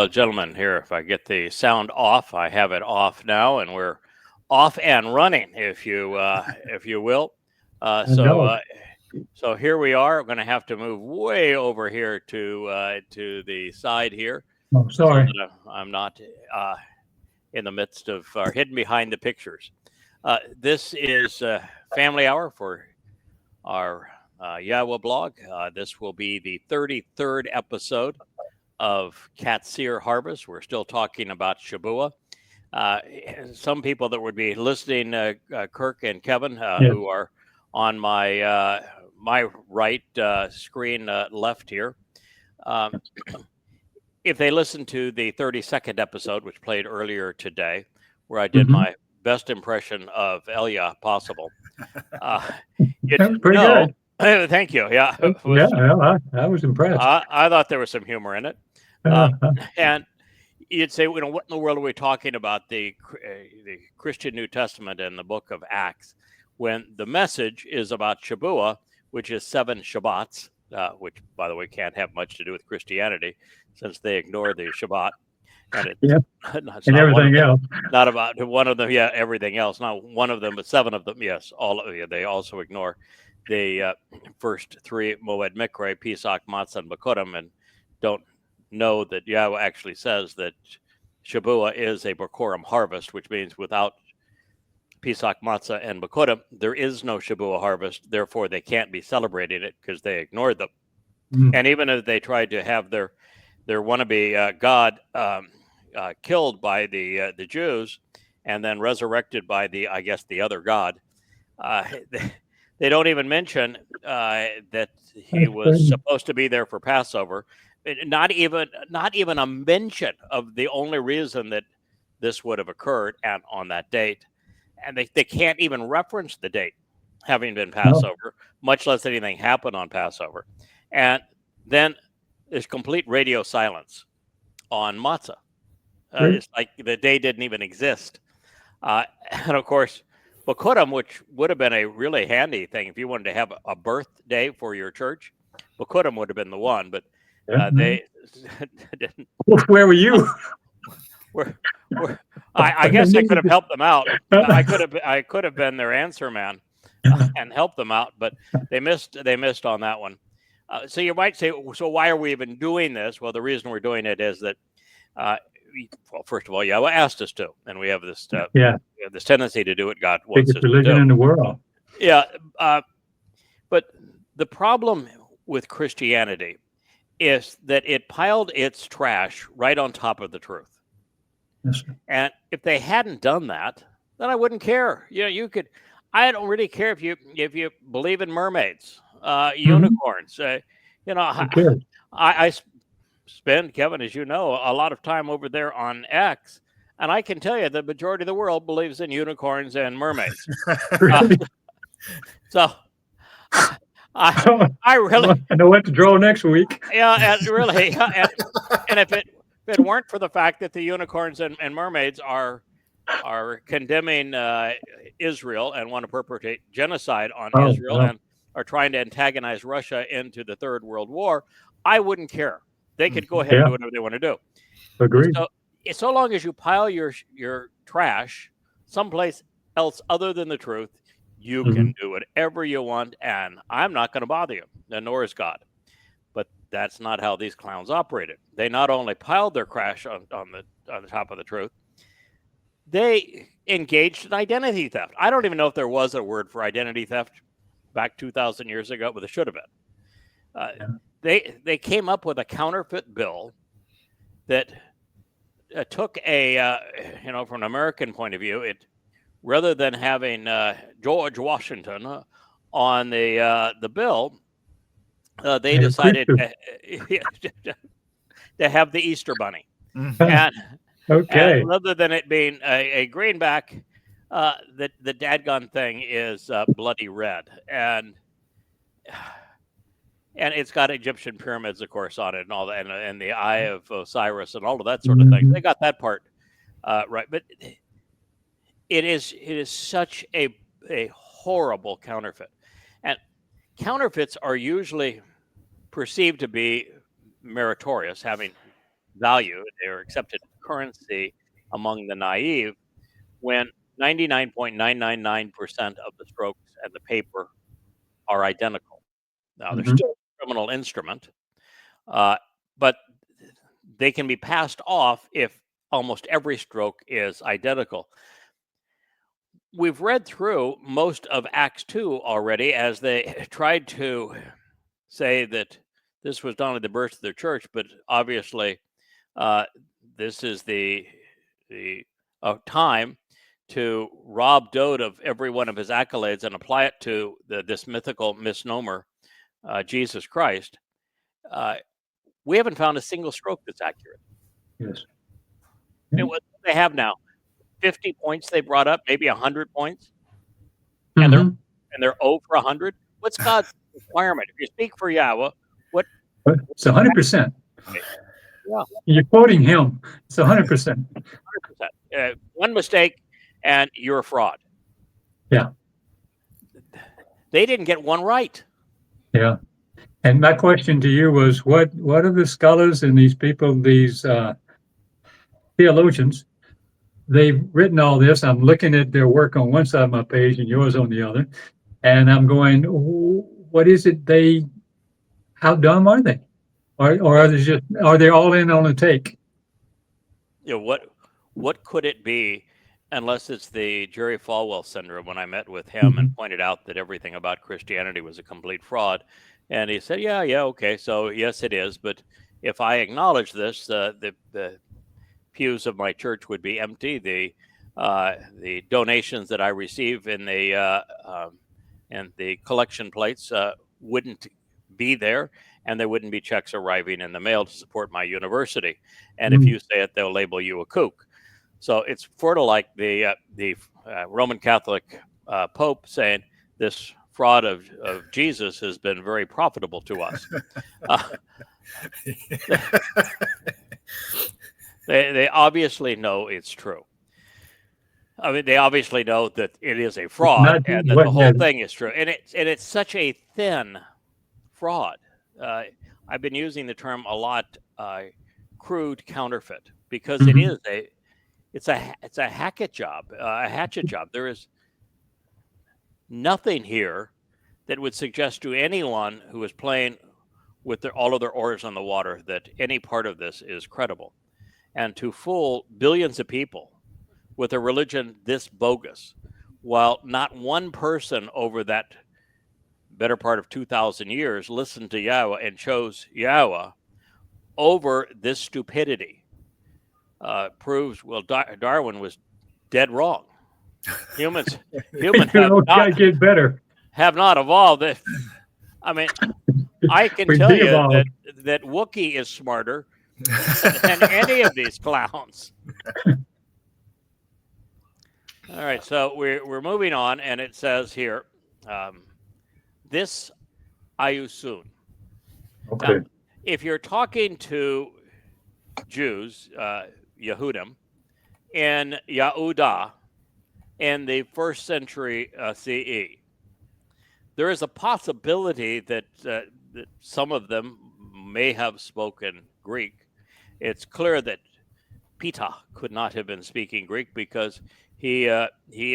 gentlemen, here, if I get the sound off, I have it off now, and we're off and running, if you will. So here we are. We're going to have to move way over here to the side here. Oh, sorry. So that I'm not in the midst of or hidden behind the pictures. This is Family Hour for our YAHOWAH blog. This will be the 33rd episode of Qatsyr Harvest. We're still talking about Shabbat. Some people that would be listening, Kirk and Kevin, who are on my my right screen left here. If they listen to the 32nd episode, which played earlier today, where I did my best impression of Elia possible. That was pretty good. Thank you. Yeah, I was impressed. I thought there was some humor in it. And you'd say, what in the world are we talking about the Christian New Testament and the book of Acts, when the message is about Shabbat, which is 7 Shabbats, which, by the way, can't have much to do with Christianity since they ignore the Shabbat. And and everything else. Not about one of them, everything else. Not one of them, but 7 of them, yes. All of they also ignore the first 3, Moed Mikre, Pesach, Matzah, and Bakodim, and don't know that Yahweh actually says that Shabbat is a Bakorim harvest, which means without Pesach, Matzah, and Bakodim, there is no Shabbat harvest. Therefore, they can't be celebrating it because they ignored them. And even if they tried to have their wannabe God killed by the Jews and then resurrected by the other God, they don't even mention that he was supposed to be there for Passover. Not even a mention of the only reason that this would have occurred on that date. And they can't even reference the date having been Passover, much less anything happened on Passover. And then there's complete radio silence on matzah. It's like the day didn't even exist. And of course, Bakodim, which would have been a really handy thing if you wanted to have a birthday for your church, Bakodim would have been the one, but they didn't. Where were you? I guess I could have helped them out. I could have been their answer man and helped them out, but they missed on that one. So you might say, so why are we even doing this? Well, the reason we're doing it is that, well, first of all, Yahweh asked us to, and we have this we have this tendency to do what God wants us to do. Biggest religion in the world. Yeah, but the problem with Christianity is that it piled its trash right on top of the truth. Yes, and if they hadn't done that, then I wouldn't care. You could. I don't really care if you believe in mermaids, unicorns. I spend, Kevin, as you know, a lot of time over there on X, and I can tell you the majority of the world believes in unicorns and mermaids. So I really I know what to draw next week. Yeah, and really, and if it weren't for the fact that the unicorns and mermaids are condemning Israel and want to perpetrate genocide on Israel and are trying to antagonize Russia into the Third World War, I wouldn't care. They could go ahead and do whatever they want to do. Agreed. So long as you pile your trash someplace else other than the truth, you can do whatever you want, and I'm not going to bother you, and nor is God. But that's not how these clowns operated. They not only piled their trash on the top of the truth, they engaged in identity theft. I don't even know if there was a word for identity theft back 2,000 years ago, but there should have been. They came up with a counterfeit bill that took from an American point of view, rather than having George Washington on the bill, they decided to have the Easter Bunny. And rather than it being a greenback, the dadgone thing is bloody red. And it's got Egyptian pyramids, of course, on it and all that, and the Eye of Osiris and all of that sort of thing. They got that part right. But it is such a horrible counterfeit. And counterfeits are usually perceived to be meritorious, having value. They're accepted currency among the naive when 99.999% of the strokes and the paper are identical. Now, they're still a criminal instrument, but they can be passed off if almost every stroke is identical. We've read through most of Acts 2 already as they tried to say that this was not only the birth of the church, but obviously this is the time to rob Dode of every one of his accolades and apply it to this mythical misnomer, Jesus Christ. We haven't found a single stroke that's accurate. Yes. And what they have now, 50 points they brought up, maybe 100 points, and they're 0 for 100. What's God's requirement? If you speak for Yahweh, what? It's 100%. Yeah. You're quoting him. It's 100%. 100%. One mistake, and you're a fraud. Yeah. They didn't get one right. Yeah. And my question to you was, what are the scholars and these people, these theologians, they've written all this. I'm looking at their work on one side of my page and yours on the other. And I'm going, what is it how dumb are they? Or are they all in on a take? You know, what could it be unless it's the Jerry Falwell syndrome when I met with him and pointed out that everything about Christianity was a complete fraud. And he said, yeah, okay. So yes, it is. But if I acknowledge this, the pews of my church would be empty. The donations that I receive in the collection plates wouldn't be there, and there wouldn't be checks arriving in the mail to support my university. And if you say it, they'll label you a kook. So it's sort of like the Roman Catholic Pope saying this fraud of Jesus has been very profitable to us. They obviously know it's true. I mean, they obviously know that it is a fraud and that the whole thing is true. And it's such a thin fraud. I've been using the term a lot, crude counterfeit, because it is it's a hatchet job. There is nothing here that would suggest to anyone who is playing with all of their oars on the water that any part of this is credible. And to fool billions of people with a religion this bogus, while not one person over that better part of 2,000 years listened to Yahweh and chose Yahweh over this stupidity, proves, well, Darwin was dead wrong. Humans have not evolved. I mean, I can tell you that Wookiee is smarter than any of these clowns. All right, so we're moving on, and it says here, this ayusun. Okay. Now, if you're talking to Jews, Yehudim, in Yehudah in the 1st century CE, there is a possibility that some of them may have spoken Greek. It's clear that Peter could not have been speaking Greek because he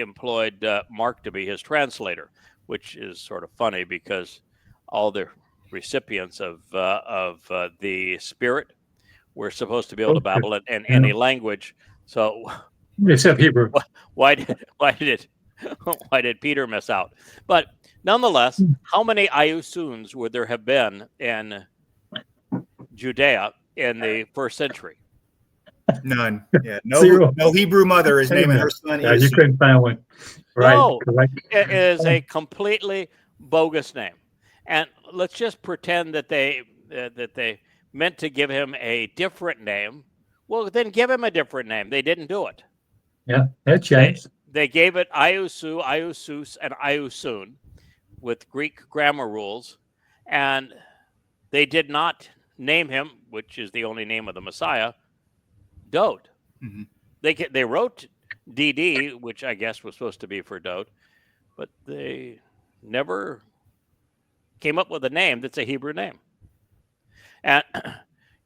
employed Mark to be his translator, which is sort of funny because all the recipients of the Spirit were supposed to be able to babble in any language. So, except Hebrew. Why did Peter miss out? But nonetheless, how many ayusuns would there have been in Judea in the 1st century? None. Yeah. No Hebrew mother is naming her son. Yeah, you couldn't find one. Right. No, it is a completely bogus name. And let's just pretend that they meant to give him a different name. Well, then give him a different name. They didn't do it. Yeah, that changed. They gave it Ayusu, Ayusus, and Ayusun with Greek grammar rules, and they did not name him, which is the only name of the Messiah, Dode. They wrote DD, which I guess was supposed to be for Dode, but they never came up with a name that's a Hebrew name. And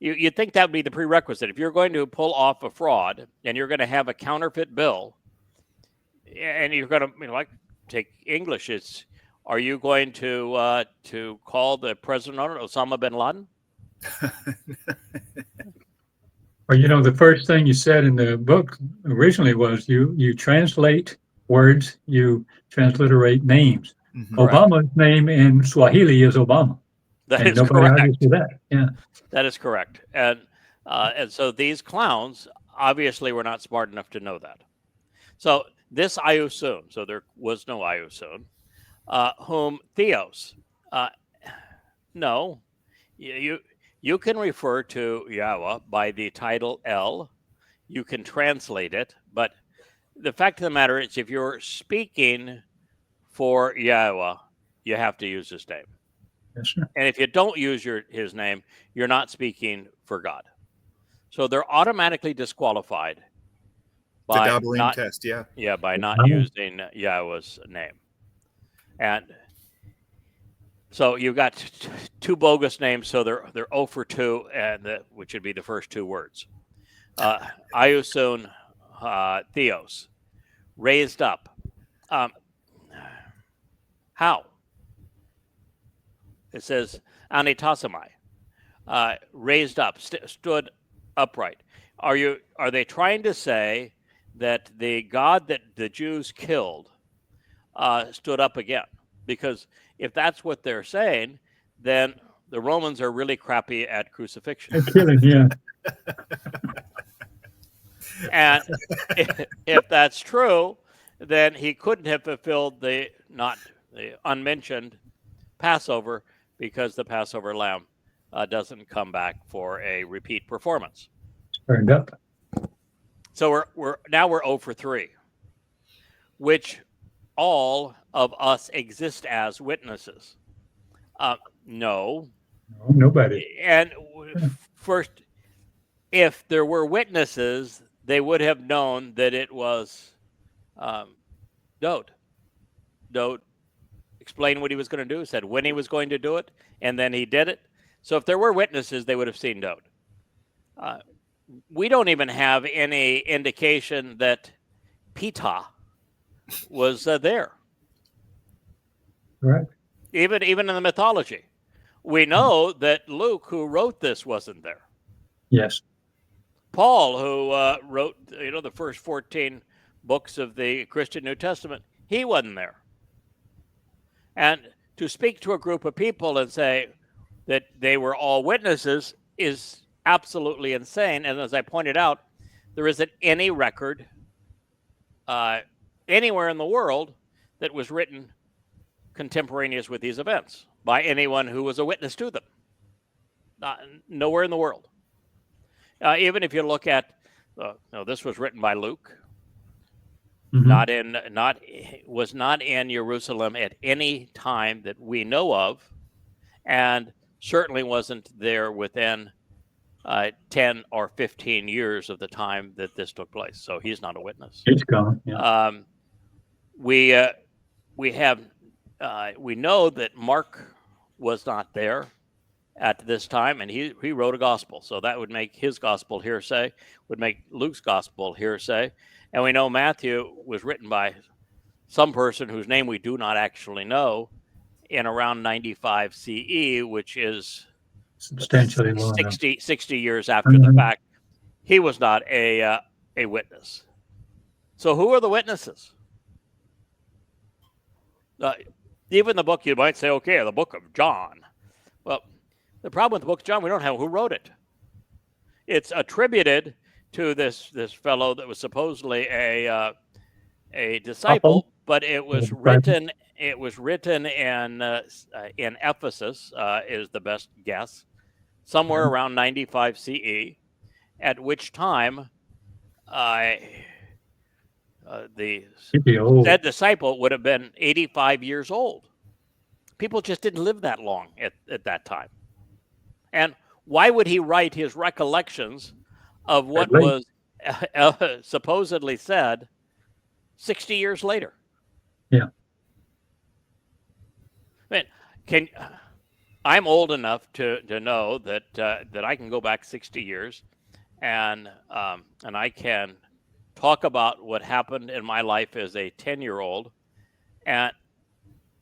You'd think that would be the prerequisite. If you're going to pull off a fraud and you're going to have a counterfeit bill, and you're going to, like, take English, are you going to call the president on it, Osama bin Laden? Or, the first thing you said in the book originally was you translate words, you transliterate names. Obama's name in Swahili is Obama. That and is nobody correct. argues with that. Yeah. That is correct. And so these clowns obviously were not smart enough to know that. So this Ayusun, so there was no Ayusun, whom Theos, no, you can refer to Yahweh by the title El. You can translate it, but the fact of the matter is, if you're speaking for Yahweh, you have to use his name. Yes, sir. And if you don't use his name, you're not speaking for God. So they're automatically disqualified by the doubling test, by not using Yahweh's name. And so you've got two bogus names, so they're 0 for 2, and which would be the first two words. Ayusun Theos, raised up. How? It says anitasamai, raised up, stood upright. Are they trying to say that the God that the Jews killed stood up again? Because if that's what they're saying, then the Romans are really crappy at crucifixion. Killing, yeah. And if that's true, then he couldn't have fulfilled the unmentioned Passover, because the Passover lamb doesn't come back for a repeat performance. Turned up. So we're 0 for 3, which all of us exist as witnesses. No, nobody. And first, if there were witnesses, they would have known that it was Dode. Dode explained what he was going to do, said when he was going to do it, and then he did it. So if there were witnesses, they would have seen Dode. We don't even have any indication that Ptah was there. Right. Even in the mythology, we know that Luke, who wrote this, wasn't there. Yes. Paul, who wrote the first 14 books of the Christian New Testament, he wasn't there. And to speak to a group of people and say that they were all witnesses is absolutely insane. And as I pointed out, there isn't any record anywhere in the world that was written contemporaneous with these events by anyone who was a witness to them. Nowhere in the world. Even if you look at, this was written by Luke. Mm-hmm. Was not in Jerusalem at any time that we know of, and certainly wasn't there within 10 or 15 years of the time that this took place. So he's not a witness. He's gone. Yeah. We know that Mark was not there at this time, and he wrote a gospel. So that would make his gospel hearsay, would make Luke's gospel hearsay. And we know Matthew was written by some person whose name we do not actually know in around 95 CE, which is substantially 60 years after the fact. He was not a witness. So who are the witnesses? Even the book, you might say, okay, the book of John. Well, the problem with the book of John, we don't have who wrote it. It's attributed to this fellow that was supposedly a disciple, but it was written. It was written in Ephesus, is the best guess, somewhere around 95 CE, at which time the said disciple would have been 85 years old. People just didn't live that long at that time. And why would he write his recollections of what was supposedly said 60 years later? Yeah. I mean, I'm old enough to know that that I can go back 60 years, and I can talk about what happened in my life as a 10-year-old, and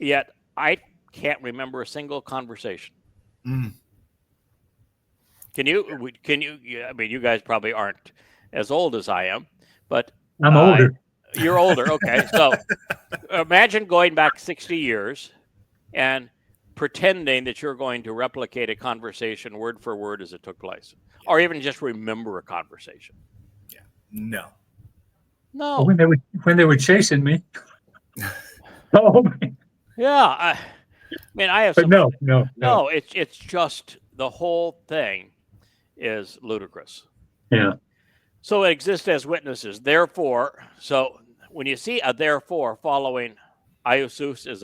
yet I can't remember a single conversation. Mm. Can you? I mean, you guys probably aren't as old as I am, but I'm older. You're older, okay? So imagine going back 60 years and pretending that you're going to replicate a conversation word for word as it took place, or even just remember a conversation. Yeah. No. No. When they were chasing me. Oh, yeah. I mean, I have but some. no. It's just the whole thing is ludicrous. Yeah. So it exists as witnesses. Therefore, so when you see a therefore following, Iosus is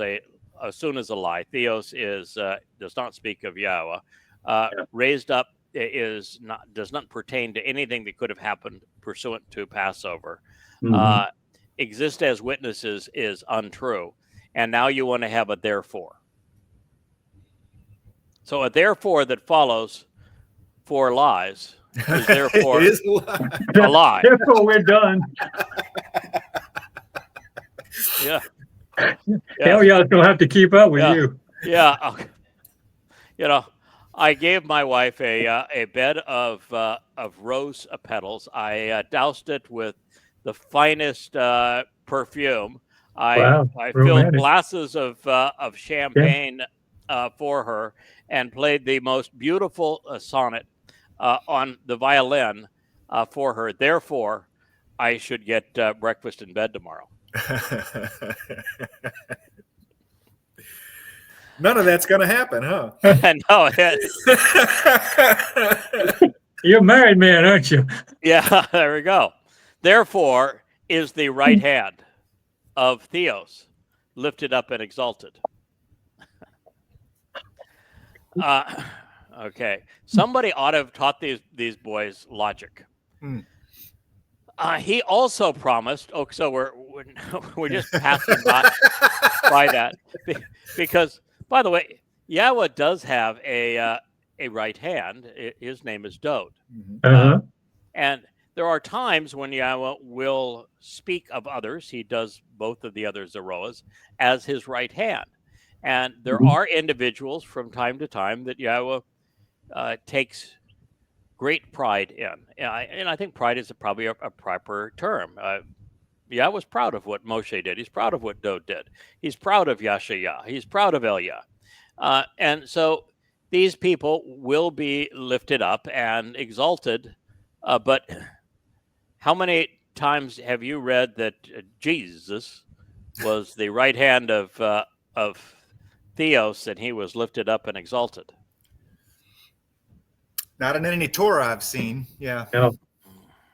soon as a lie. Theos is does not speak of Yahweh. Raised up does not pertain to anything that could have happened pursuant to Passover. Mm-hmm. Exist as witnesses is untrue, and now you want to have a therefore. So a therefore that follows four lies is therefore it is a lie. Therefore, we're done. Yeah. Hell, y'all don't have to keep up with you. Yeah. You know, I gave my wife a bed of rose petals. I doused it with the finest perfume. Wow, I filled romantic. glasses of champagne for her and played the most beautiful sonnet on the violin for her. Therefore, I should get breakfast in bed tomorrow. None of that's going to happen, huh? No. You're a married man, aren't you? Yeah, there we go. Therefore is the right hand of Theos lifted up and exalted. Okay. Somebody ought to have taught these boys logic. He also promised. Oh, so we're just passing by that because, by the way, Yahweh does have a right hand. His name is Dod. And there are times when Yahweh will speak of others. He does both of the other Zeroas as his right hand. And there are individuals from time to time that Yahweh takes great pride in. And I think pride is probably a proper term. Yahweh's proud of what Moshe did. He's proud of what Dod did. He's proud of Yashayah. He's proud of Eliah. And so these people will be lifted up and exalted. But how many times have you read that Jesus was the right hand of Theos and he was lifted up and exalted? Not in any Torah I've seen. Yeah. No.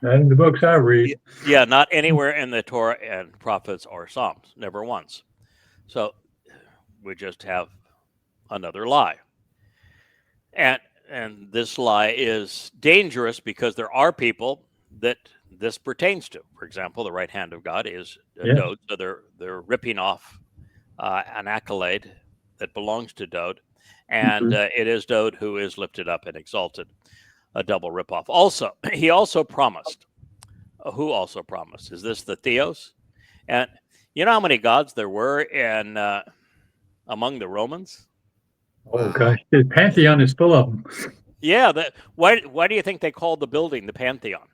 Not in the books I read. Yeah, not anywhere in the Torah and prophets or Psalms. Never once. So we just have another lie. And this lie is dangerous because there are people that this pertains to. For example, the right hand of God is Dod. So they're ripping off an accolade that belongs to Dod. And it is Dod who is lifted up and exalted. A double ripoff. Also, he also promised. Who also promised? Is this the Theos? And you know how many gods there were in among the Romans? Oh gosh, the Pantheon is full of them. Yeah. Why do you think they called the building the Pantheon?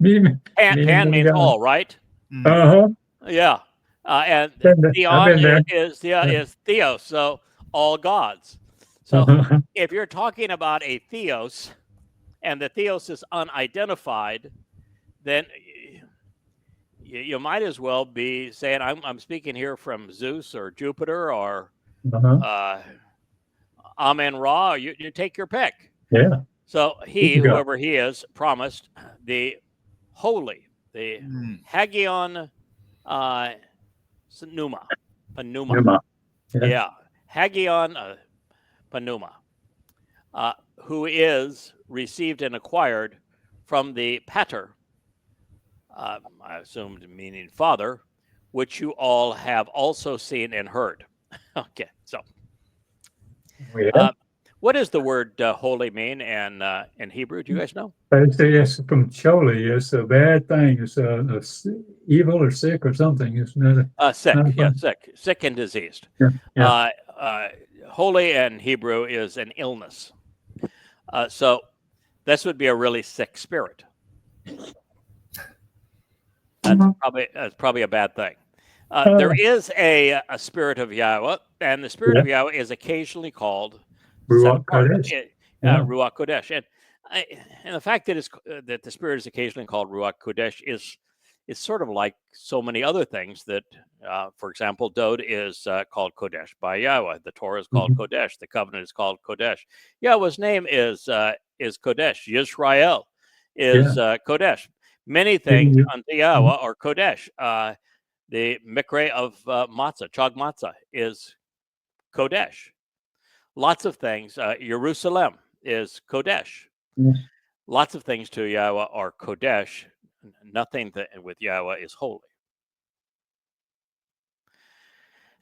Pan means all, right? Yeah. And Theon is Theos, so all gods. So if you're talking about a Theos and the Theos is unidentified, then you might as well be saying, I'm speaking here from Zeus or Jupiter or Amen Ra. You take your pick. Yeah. So whoever he is, promised the holy, the Hagion Pneuma. Yeah. Hagion Pneuma, who is received and acquired from the Pater, I assumed meaning Father, which you all have also seen and heard. Okay, so What does the word holy mean in Hebrew? Do you guys know? They say it's from choli. It's a bad thing. It's evil or sick or something. It's not Sick, not yeah, fun. sick and diseased. Yeah. Holy in Hebrew is an illness. So this would be a really sick spirit. That's probably a bad thing. There is a spirit of Yahweh, and the spirit of Yahweh is occasionally called Ruach Kodesh. Ruach Kodesh, and the fact that the spirit is occasionally called Ruach Kodesh is sort of like so many other things that, for example, Dod is called Kodesh by Yahweh. The Torah is called Kodesh. The covenant is called Kodesh. Yahweh's name is Kodesh. Yisrael is Kodesh. Many things unto Yahweh are Kodesh. The mikre of matzah, chag matzah, is Kodesh. Lots of things. Jerusalem is Kodesh. Yes. Lots of things to Yahweh are Kodesh. Nothing with Yahweh is holy.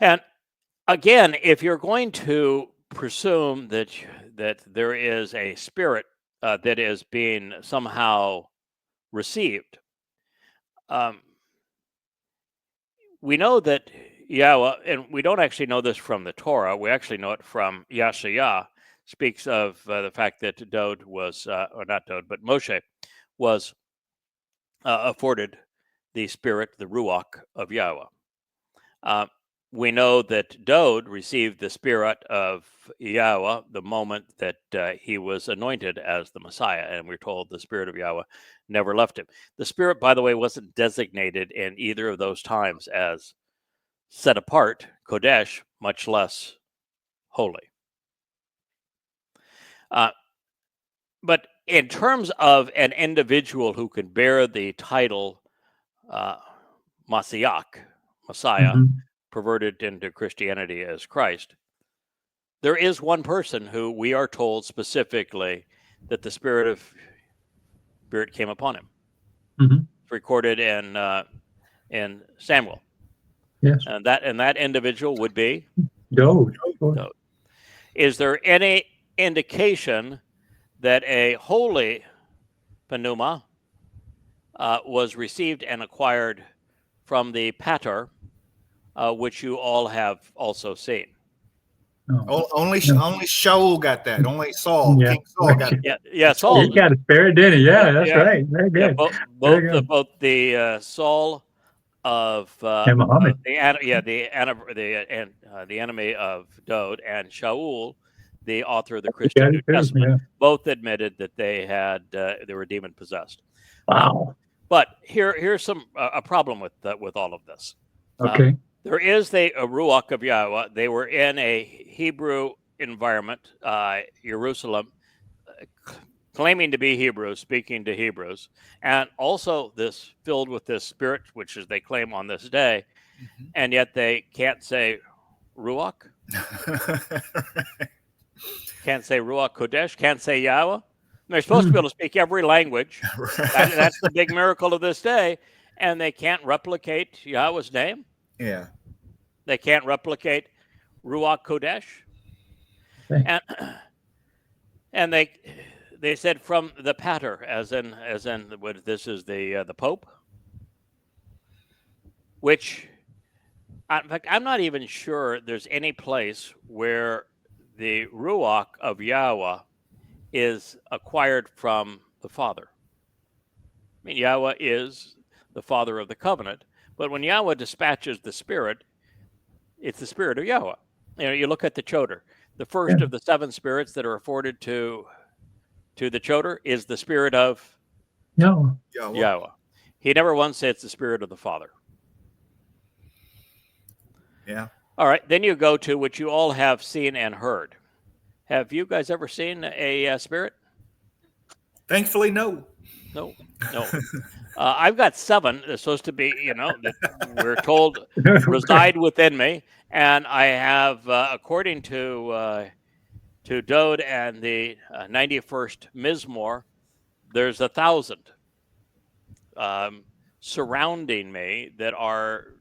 And again, if you're going to presume that there is a spirit that is being somehow received, we know that Yahweh, and we don't actually know this from the Torah, we actually know it from Yashayah, speaks of the fact that Dod was, or not Dod, but Moshe was afforded the spirit, the Ruach of Yahweh. We know that Dod received the spirit of Yahweh the moment that he was anointed as the Messiah, and we're told the spirit of Yahweh never left him. The spirit, by the way, wasn't designated in either of those times as set apart, Kodesh, much less holy. But in terms of an individual who can bear the title Messiah, perverted into Christianity as Christ, there is one person who we are told specifically that the spirit came upon him. It's recorded in Samuel. Yes. And that individual would be Dod. Is there any indication that a holy pneuma was received and acquired from the pater, which you all have also seen? No. Only Shaul got that. Only Saul, King Saul got that. Yeah, Saul. He got a spirit, didn't he? Yeah, that's right. Very good. Both the Saul of Muhammad. the enemy of Dod, and Shaul, the author of the Christian New Testament, both admitted that they were demon possessed. Wow. But here's a problem with all of this. Okay. There is a Ruach of Yahweh. They were in a Hebrew environment, Jerusalem, claiming to be Hebrews, speaking to Hebrews, and also this filled with this spirit, which is they claim on this day, and yet they can't say Ruach, can't say Ruach Kodesh, can't say Yahweh. And they're supposed to be able to speak every language. That's the big miracle of this day, and they can't replicate Yahweh's name. Yeah. They can't replicate Ruach Kodesh. And they said from the pater, as in what this is the Pope, which in fact I'm not even sure there's any place where the Ruach of Yahweh is acquired from the Father. I mean, Yahweh is the Father of the covenant, but when Yahweh dispatches the Spirit, it's the Spirit of Yahweh. You look at the Choder. The first of the 7 spirits that are afforded to the Choder is the spirit of Yahweh. He never once said it's the spirit of the Father. Yeah. All right. Then you go to what you all have seen and heard. Have you guys ever seen a spirit? Thankfully, no. No. I've got 7 that's supposed to be, that we're told reside within me. And I have, according to Dod and the 91st Mizmor, there's 1,000 surrounding me that are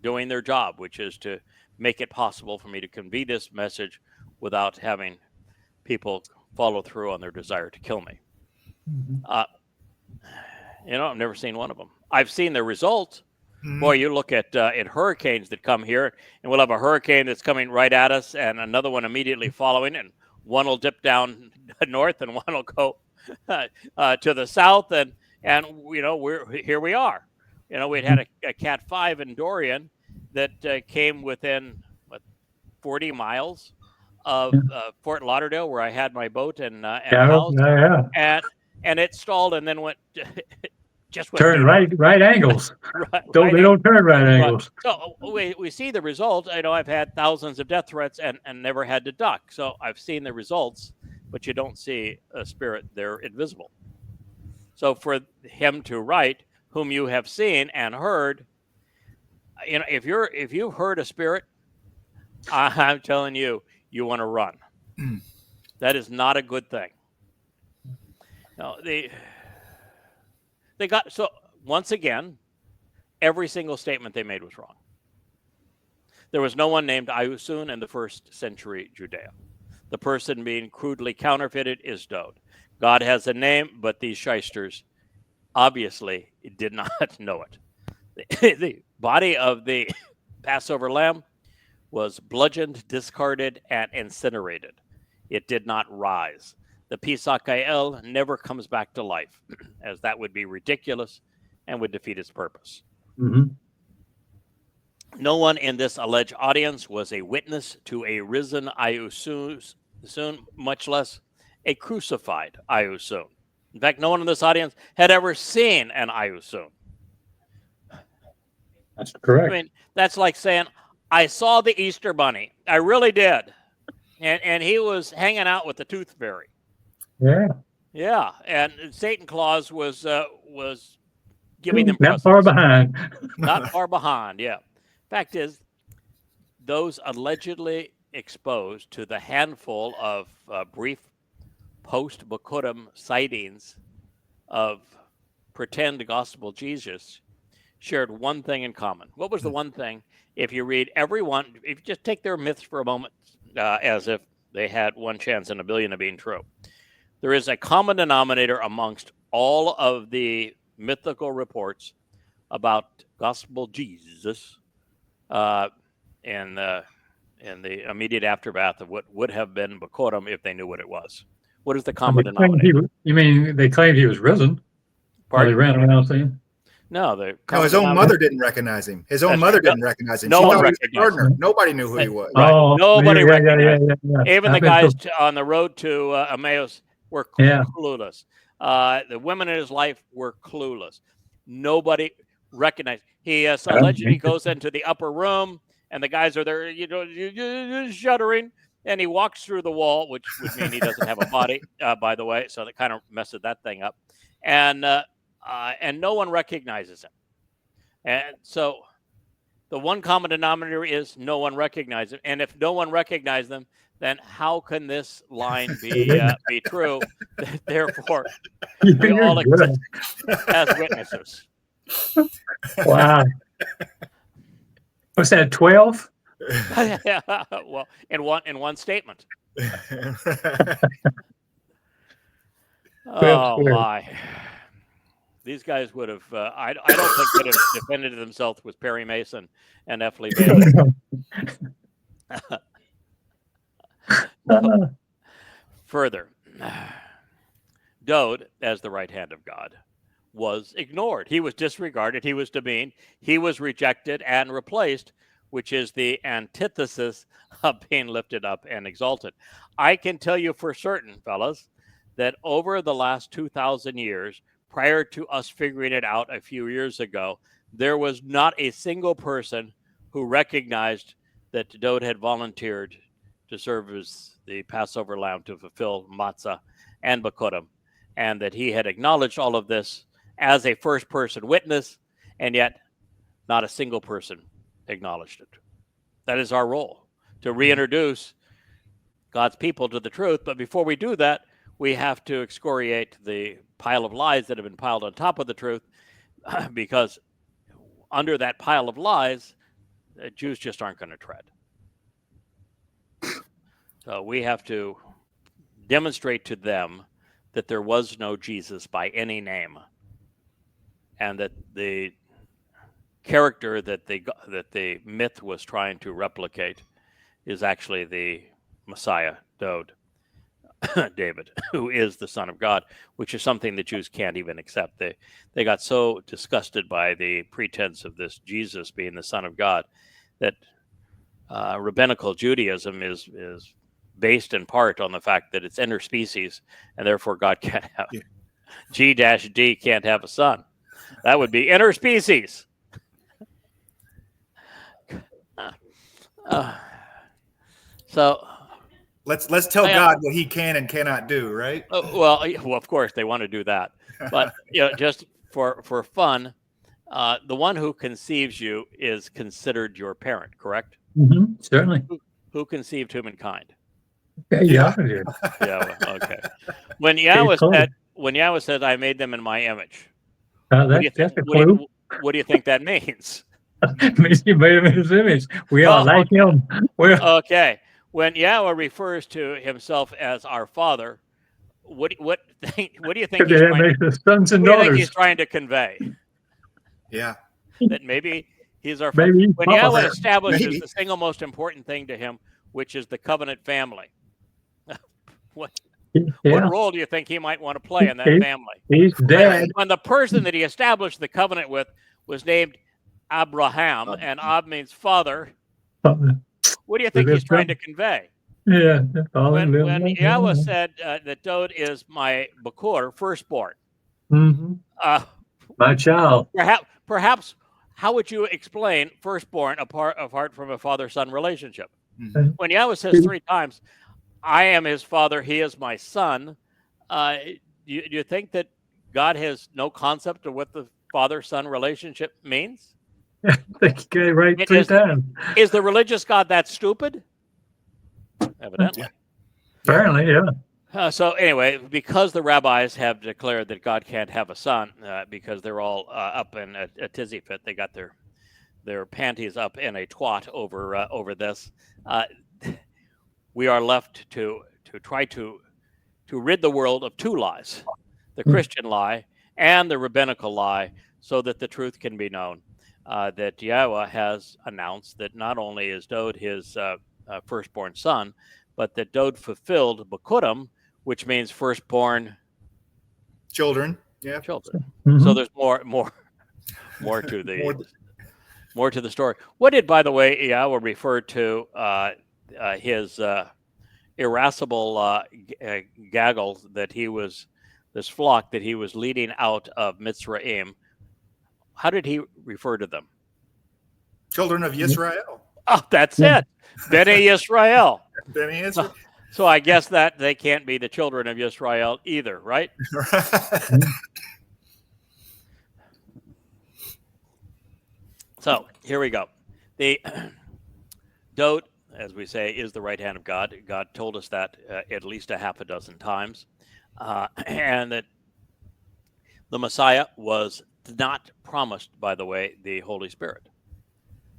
doing their job, which is to make it possible for me to convey this message without having people follow through on their desire to kill me. I've never seen one of them. I've seen the result. Boy, you look at hurricanes that come here, and we'll have a hurricane that's coming right at us, and another one immediately following, and one will dip down north, and one will go to the south, and here we are. We'd had a Cat 5 in Dorian that came within 40 miles of Fort Lauderdale, where I had my boat and house, and it stalled and then went just went turn right angles. They don't turn right angles. So we see the result. I've had thousands of death threats and never had to duck. So I've seen the results, but you don't see a spirit. They're invisible. So for him to write, whom you have seen and heard, if you've heard a spirit, I'm telling you, you want to run. That is not a good thing. No, they got, so once again, every single statement they made was wrong. There was no one named Ayusun in the 1st century Judea. The person being crudely counterfeited is Dode. God has a name, but these shysters obviously did not know it. The body of the Passover lamb was bludgeoned, discarded, and incinerated. It did not rise. The Pesach Kael never comes back to life, as that would be ridiculous and would defeat its purpose. No one in this alleged audience was a witness to a risen Ayusun, much less a crucified Ayusun. In fact, no one in this audience had ever seen an Ayusun. That's correct. I mean, that's like saying, I saw the Easter Bunny. I really did. And he was hanging out with the Tooth Fairy. Yeah. And Satan Claus was giving them presents. Not far behind. Not far behind, yeah. Fact is, those allegedly exposed to the handful of brief post-Bikurim sightings of pretend gospel Jesus shared one thing in common. What was the one thing? If you read everyone, if you just take their myths for a moment, as if they had one chance in a billion of being true, there is a common denominator amongst all of the mythical reports about gospel Jesus in the immediate aftermath of what would have been Bikurim if they knew what it was. What is the common denominator? You mean they claimed he was risen? Or they ran around saying? No, his own mother didn't recognize him. His own mother didn't recognize him. No one recognized him. Nobody knew who he was. Right. Nobody recognized him. Yeah. Even the guys on the road to Emmaus were clueless. The women in his life were clueless. Nobody recognized. He allegedly goes into the upper room, and the guys are there, shuddering. And he walks through the wall, which would mean he doesn't have a body, by the way. So that kind of messes that thing up. And no one recognizes him. And so the one common denominator is no one recognizes him. And if no one recognizes them, then how can this line be true? Therefore, we all exist as witnesses. Wow. What's that, 12? Well, in one statement. Oh my! These guys would have. I don't think could have defended themselves with Perry Mason and F. Lee Bailey. Further, Dode, as the right hand of God, was ignored. He was disregarded. He was demeaned. He was rejected and replaced, which is the antithesis of being lifted up and exalted. I can tell you for certain, fellas, that over the last 2,000 years, prior to us figuring it out a few years ago, there was not a single person who recognized that Dode had volunteered to serve as the Passover lamb to fulfill matzah and Bikurim, and that he had acknowledged all of this as a first-person witness, and yet not a single person acknowledged it. That is our role, to reintroduce God's people to the truth. But before we do that, we have to excoriate the pile of lies that have been piled on top of the truth, because under that pile of lies, Jews just aren't going to tread. So we have to demonstrate to them that there was no Jesus by any name, and that the character that the myth was trying to replicate is actually the Messiah, David, who is the Son of God, which is something the Jews can't even accept. They got so disgusted by the pretense of this Jesus being the Son of God that rabbinical Judaism is based in part on the fact that it's interspecies, and therefore God can't have G-D can't have a son. That would be interspecies. So let's tell God what He can and cannot do, right? Well, of course they want to do that, but just for fun, the one who conceives you is considered your parent, correct? Mm-hmm. Certainly. Who conceived humankind? Yeah. Yeah. Okay. When Yahweh said, "I made them in my image," that's a clue. What do you think that means? Means He made him in His image. We are like Him. Okay. When Yahweh refers to Himself as our Father, what do you think he's trying to convey? Yeah. That maybe He's our Father. When Yahweh establishes the single most important thing to Him, which is the covenant family, what role do you think He might want to play in that family? He's dead. When the person that He established the covenant with was named Abraham, and Ab means father, what do you think He's trying to convey? Yeah. When Yahweh said that Dod is my Bakor, firstborn, my child. Perhaps, how would you explain firstborn apart from a father-son relationship? Mm-hmm. When Yahweh says 3 times, "I am his father, he is my son," do you think that God has no concept of what the father-son relationship means? I think you right 3 times. Is the religious God that stupid? Evidently. Apparently, yeah. So anyway, because the rabbis have declared that God can't have a son, because they're all up in a tizzy fit, they got their panties up in a twat over this. We are left to try to rid the world of 2 lies: the Christian lie and the rabbinical lie, so that the truth can be known. That Yahweh has announced that not only is Dod his firstborn son, but that Dod fulfilled Bakurim, which means firstborn children. Yeah, children. Mm-hmm. So there's more to the story. What did, by the way, Yahweh refer to his irascible gaggle that he was, this flock that he was leading out of Mitzrayim? How did He refer to them? Children of Yisrael. Oh, that's it. Bnei Yisrael. Bnei Yisrael. So I guess that they can't be the children of Yisrael either, right? So here we go. The Dod, as we say, is the right hand of God. God told us that at least a half a dozen times. And that the Messiah was not promised, by the way, the Holy Spirit.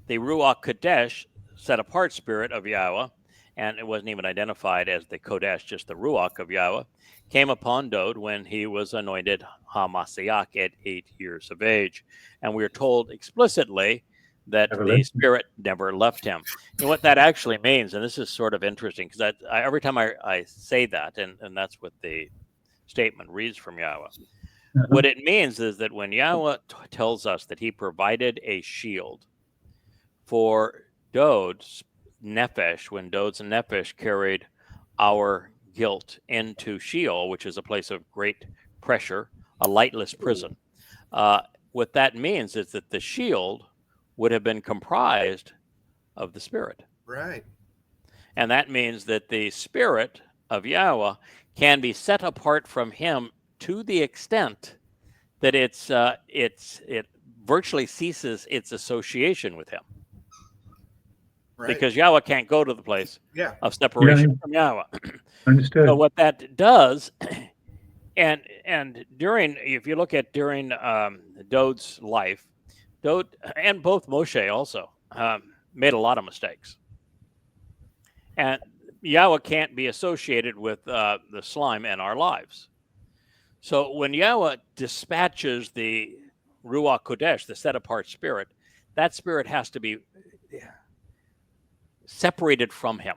The Ruach Kodesh, set apart spirit of Yahweh, and it wasn't even identified as the Kodesh, just the Ruach of Yahweh, came upon Dod when he was anointed HaMashiach at 8 years of age. And we are told explicitly that the Spirit never left him. And what that actually means, and this is sort of interesting, because every time I say that, and that's what the statement reads from Yahweh, what it means is that when Yahweh tells us that He provided a shield for Dod's nefesh, when Dod's nefesh carried our guilt into Sheol, which is a place of great pressure, a lightless prison. What that means is that the shield would have been comprised of the Spirit. Right. And that means that the Spirit of Yahweh can be set apart from Him to the extent that it virtually ceases its association with Him. Right. Because Yahweh can't go to the place of separation from Yahweh. Understood. So what that does, and during, if you look at during Dod's life, Dod and both Moshe also made a lot of mistakes. And Yahweh can't be associated with the slime in our lives. So when Yahweh dispatches the Ruach Kodesh, the set-apart spirit, that spirit has to be separated from him.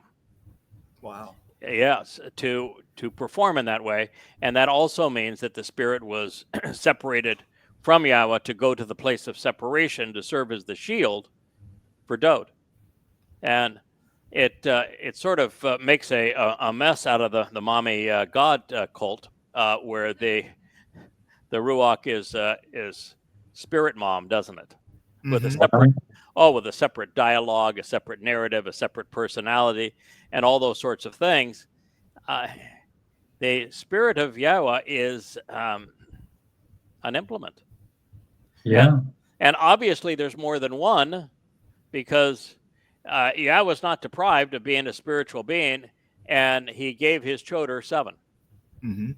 Wow. Yes, to perform in that way. And that also means that the spirit was separated from Yahweh to go to the place of separation to serve as the shield for Dode. And it sort of makes a mess out of the mommy God cult, where the Ruach is spirit mom, doesn't it? With a separate dialogue, a separate narrative, a separate personality, and all those sorts of things. The spirit of Yahweh is an implement. Yeah. And obviously there's more than one, because Yahweh was not deprived of being a spiritual being, and he gave his choder 7. Mm-hmm.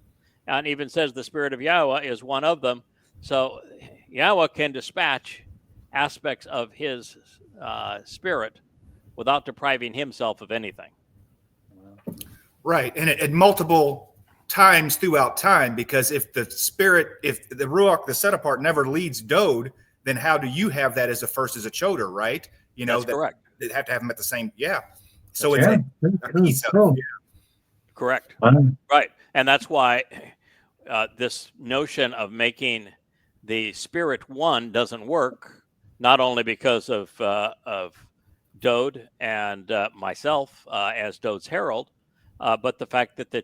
And even says the spirit of Yahweh is one of them. So Yahweh can dispatch aspects of his spirit without depriving himself of anything. Right. And at multiple times throughout time, because if the Ruach, the set apart, never leads Dode, then how do you have that as as a choder, right? You know, that's correct. They have to have them at the same. Yeah. So it's a piece of it. Yeah. Correct. Right. And that's why this notion of making the spirit one doesn't work, not only because of Dode and myself as Dode's herald, but the fact that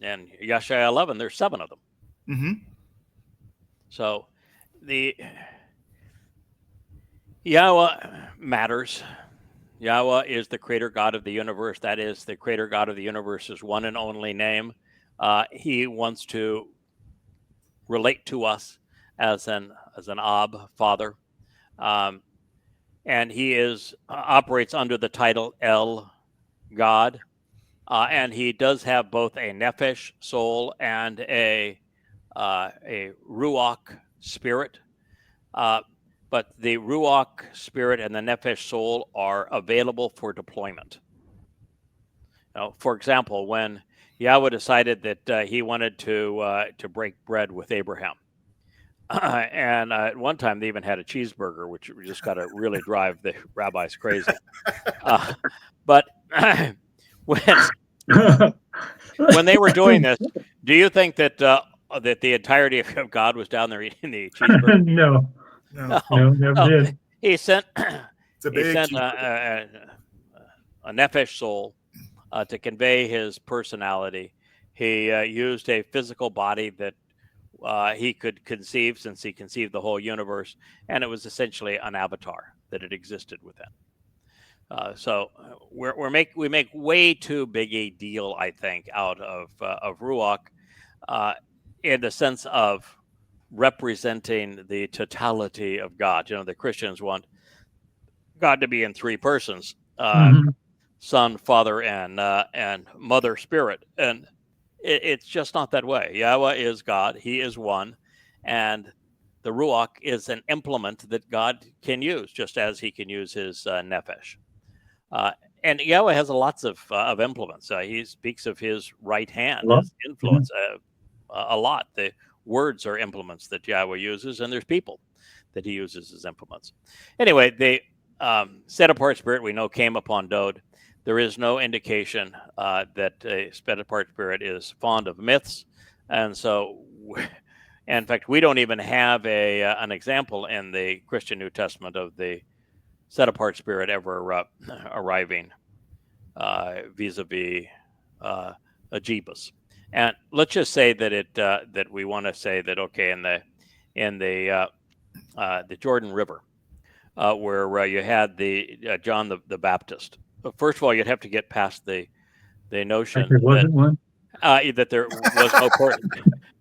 in Yeshaya 11, there's 7 of them. Mm-hmm. So the Yahweh matters. Yahweh is the creator God of the universe. That is, the creator God of the universe's one and only name. He wants to relate to us as an Ab, Father. And he operates under the title El, God. And he does have both a Nefesh, soul, and a Ruach, spirit. But the Ruach spirit and the Nefesh soul are available for deployment. For example, when Yahweh decided that he wanted to break bread with Abraham, and at one time they even had a cheeseburger, which we just got to really drive the rabbis crazy. But when they were doing this, do you think that that the entirety of God was down there eating the cheeseburger? No, never did. He sent a Nefesh soul to convey his personality. He used a physical body that he could conceive, since he conceived the whole universe, and it was essentially an avatar that it existed within. So we make way too big a deal, I think, out of Ruach in the sense of representing the totality of God. The Christians want God to be in 3 persons: Son, Father, and Mother Spirit, and it's just not that way. Yahweh is God; He is one, and the Ruach is an implement that God can use, just as He can use His Nefesh. And Yahweh has lots of implements. He speaks of his right hand, his influence, a lot. The words are implements that Yahweh uses, and there's people that he uses as implements. Anyway, the set-apart spirit we know came upon Dode. There is no indication that a set-apart spirit is fond of myths, and so, in fact, we don't even have an example in the Christian New Testament of the set-apart spirit ever arriving vis-a-vis Agibus. And let's just say that that we want to say that, okay, in the Jordan River, where you had the John the Baptist. First of all, you'd have to get past the notion there wasn't one. That there was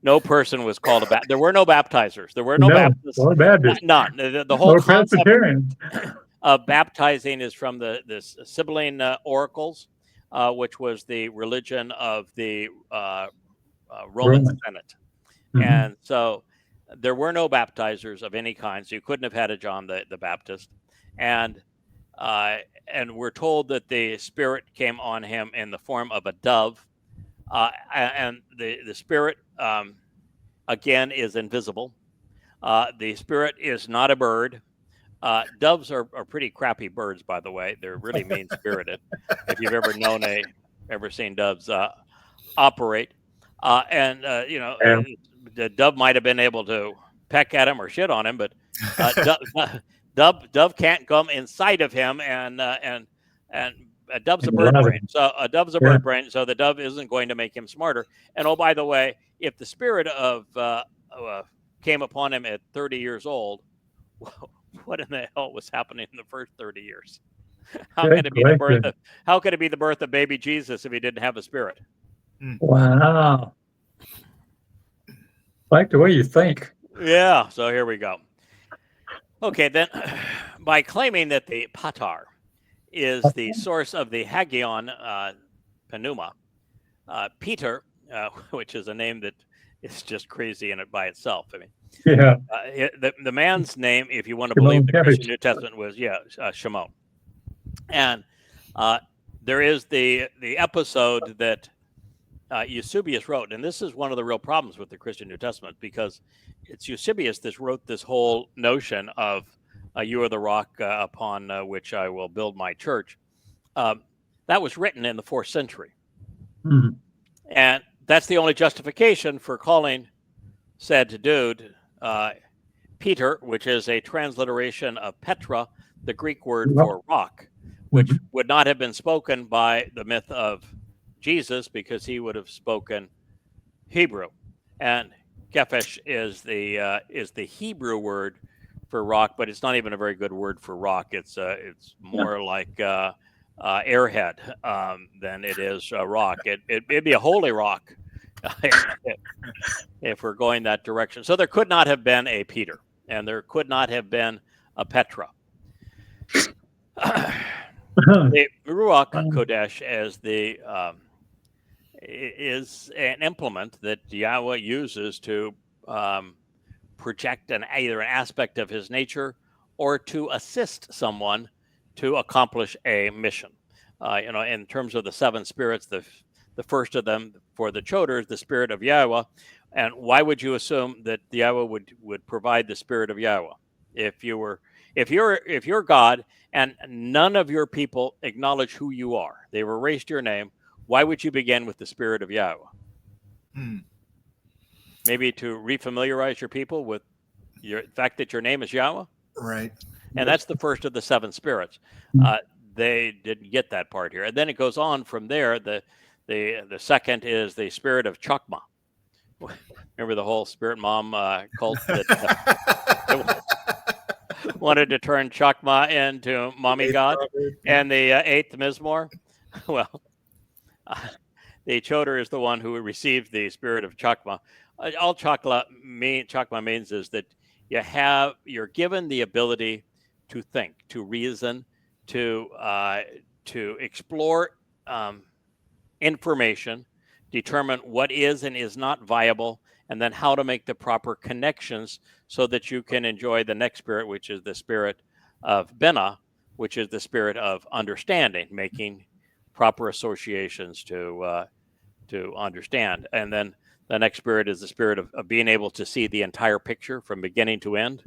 no person was called a There were no baptizers. There were no Baptists. Or Baptists. None. The whole concept of baptizing is from the Sibylline oracles, which was the religion of the Roman Senate. And so there were no baptizers of any kind, so you couldn't have had a John the Baptist. And and we're told that the Spirit came on him in the form of a dove, and the Spirit again is invisible. The Spirit is not a bird. Doves are pretty crappy birds, by the way. They're really mean spirited. If you've ever seen doves operate, Yeah. the dove might have been able to peck at him or shit on him, but dove can't come inside of him, and a dove's a bird brain. So a dove's a bird brain, so the dove isn't going to make him smarter. And oh, by the way, if the Spirit of came upon him at 30 years old, what in the hell was happening in the first 30 years? How could it be the birth of baby Jesus if he didn't have a Spirit? Wow. Like the way you think. Yeah, so here we go. Okay, then by claiming that the patar is the source of the Hagion Pneuma, Peter, which is a name that is just crazy in it by itself. I mean, Yeah. The man's name, if you want to believe the Christian New Testament, was Shimon. And there is the episode that Eusebius wrote, and this is one of the real problems with the Christian New Testament, because it's Eusebius that wrote this whole notion of you are the rock upon which I will build my church. That was written in the 4th century. Mm-hmm. And that's the only justification for calling said dude Peter, which is a transliteration of Petra, the Greek word for rock, which would not have been spoken by the myth of Jesus, because he would have spoken Hebrew, and Kefesh is the Hebrew word for rock, but it's not even a very good word for rock. It's more like airhead than it is rock. It'd be a holy rock if we're going that direction. So there could not have been a Peter, and there could not have been a Petra. The Ruach Kodesh is an implement that Yahweh uses to project either an aspect of his nature or to assist someone to accomplish a mission. In terms of the 7 spirits, the first of them for the Choder is the Spirit of Yahweh. And why would you assume that Yahweh would provide the Spirit of Yahweh? If you're God and none of your people acknowledge who you are, they've erased your name, why would you begin with the Spirit of Yahweh? Maybe to refamiliarize your people with the fact that your name is Yahweh? Right. And that's the first of the 7 spirits. They didn't get that part here. And then it goes on from there. The second is the Spirit of Chokmah. Remember the whole Spirit Mom cult that wanted to turn Chokmah into Mommy God? And the 8th Mizmor? Well, the Choder is the one who received the Spirit of Chokmah. All Chokmah means is that you're given the ability to think, to reason, to explore information, determine what is and is not viable, and then how to make the proper connections so that you can enjoy the next spirit, which is the Spirit of Binah, which is the Spirit of understanding, making proper associations to understand. And then the next spirit is the spirit of being able to see the entire picture from beginning to end,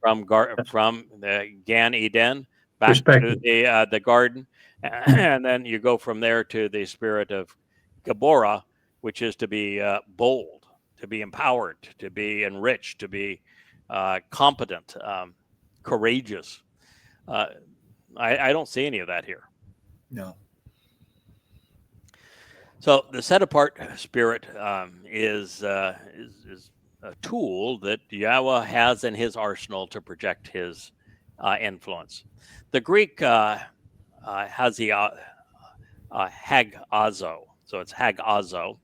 from the Gan Eden back to the garden, and then you go from there to the spirit of Gabora, which is to be bold, to be empowered, to be enriched, to be competent, courageous. I don't see any of that here. No. So the set-apart spirit is a tool that Yahweh has in his arsenal to project his influence. The Greek has the hagazo, so it's hagazo,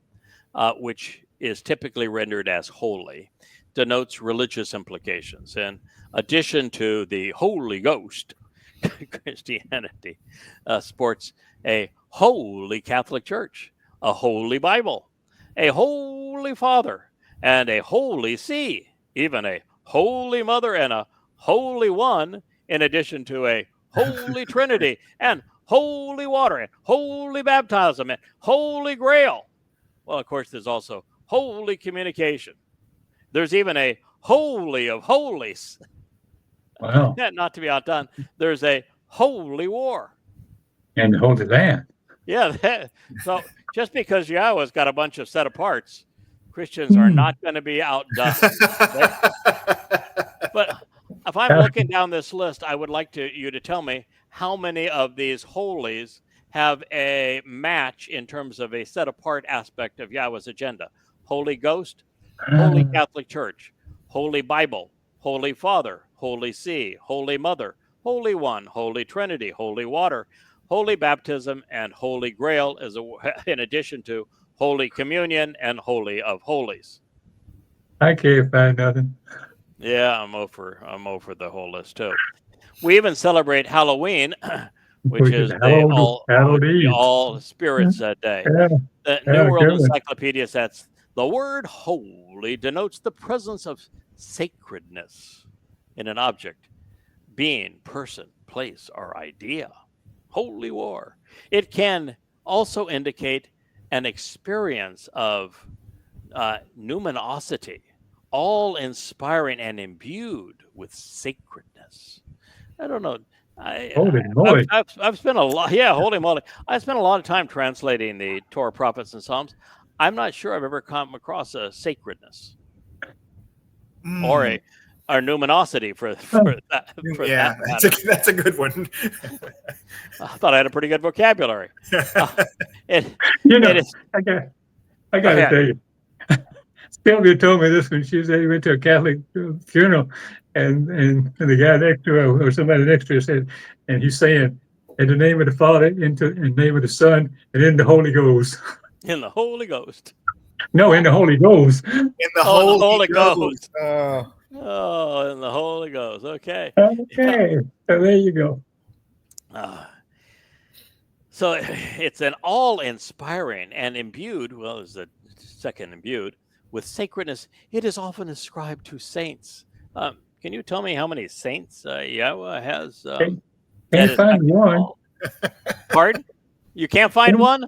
which is typically rendered as holy, denotes religious implications. In addition to the Holy Ghost, Christianity sports a holy Catholic Church, a holy Bible, a holy Father, and a holy See, even a holy Mother and a holy One, in addition to a Holy Trinity, and holy water, and holy baptism, and holy grail. Well, of course, there's also holy communication. There's even a holy of holies. Wow. Not to be outdone, there's a holy war. And the Holy Land. Yeah. So just because Yahowah's got a bunch of set aparts, Christians are not going to be outdone. But if I'm looking down this list, I would like you to tell me how many of these holies have a match in terms of a set apart aspect of Yahowah's agenda. Holy Ghost, Holy Catholic Church, Holy Bible, Holy Father, Holy See, Holy Mother, Holy One, Holy Trinity, Holy Water, Holy Baptism, and Holy Grail, in addition to Holy Communion and Holy of Holies. I can't find nothing. Yeah, I'm over the whole list too. We even celebrate Halloween, which is the All Spirits Day. Yeah. The New World Encyclopedia says the word holy denotes the presence of sacredness in an object, being, person, place, or idea. Holy war. It can also indicate an experience of numinosity, all inspiring and imbued with sacredness. I don't know. Holy moly. I've spent a lot. Yeah, holy moly. I spent a lot of time translating the Torah, prophets, and Psalms. I'm not sure I've ever come across a sacredness or a numinosity for that. Yeah, that's a good one. I thought I had a pretty good vocabulary. I got to tell you. Sylvia told me this when she said he went to a Catholic funeral, and the guy next to her, or somebody next to her, said, and he's saying, in the name of the Father, in the name of the Son, and in the Holy Ghost. In the Holy Ghost. No, in the Holy Ghost. In the Holy Ghost. Oh, in the Holy Ghost. Okay. Okay. So there you go. So it's an all-inspiring and imbued, well, is the second imbued, with sacredness. It is often ascribed to saints. Can you tell me how many saints Yahowah has? Can't find one. Pardon? You can't find one?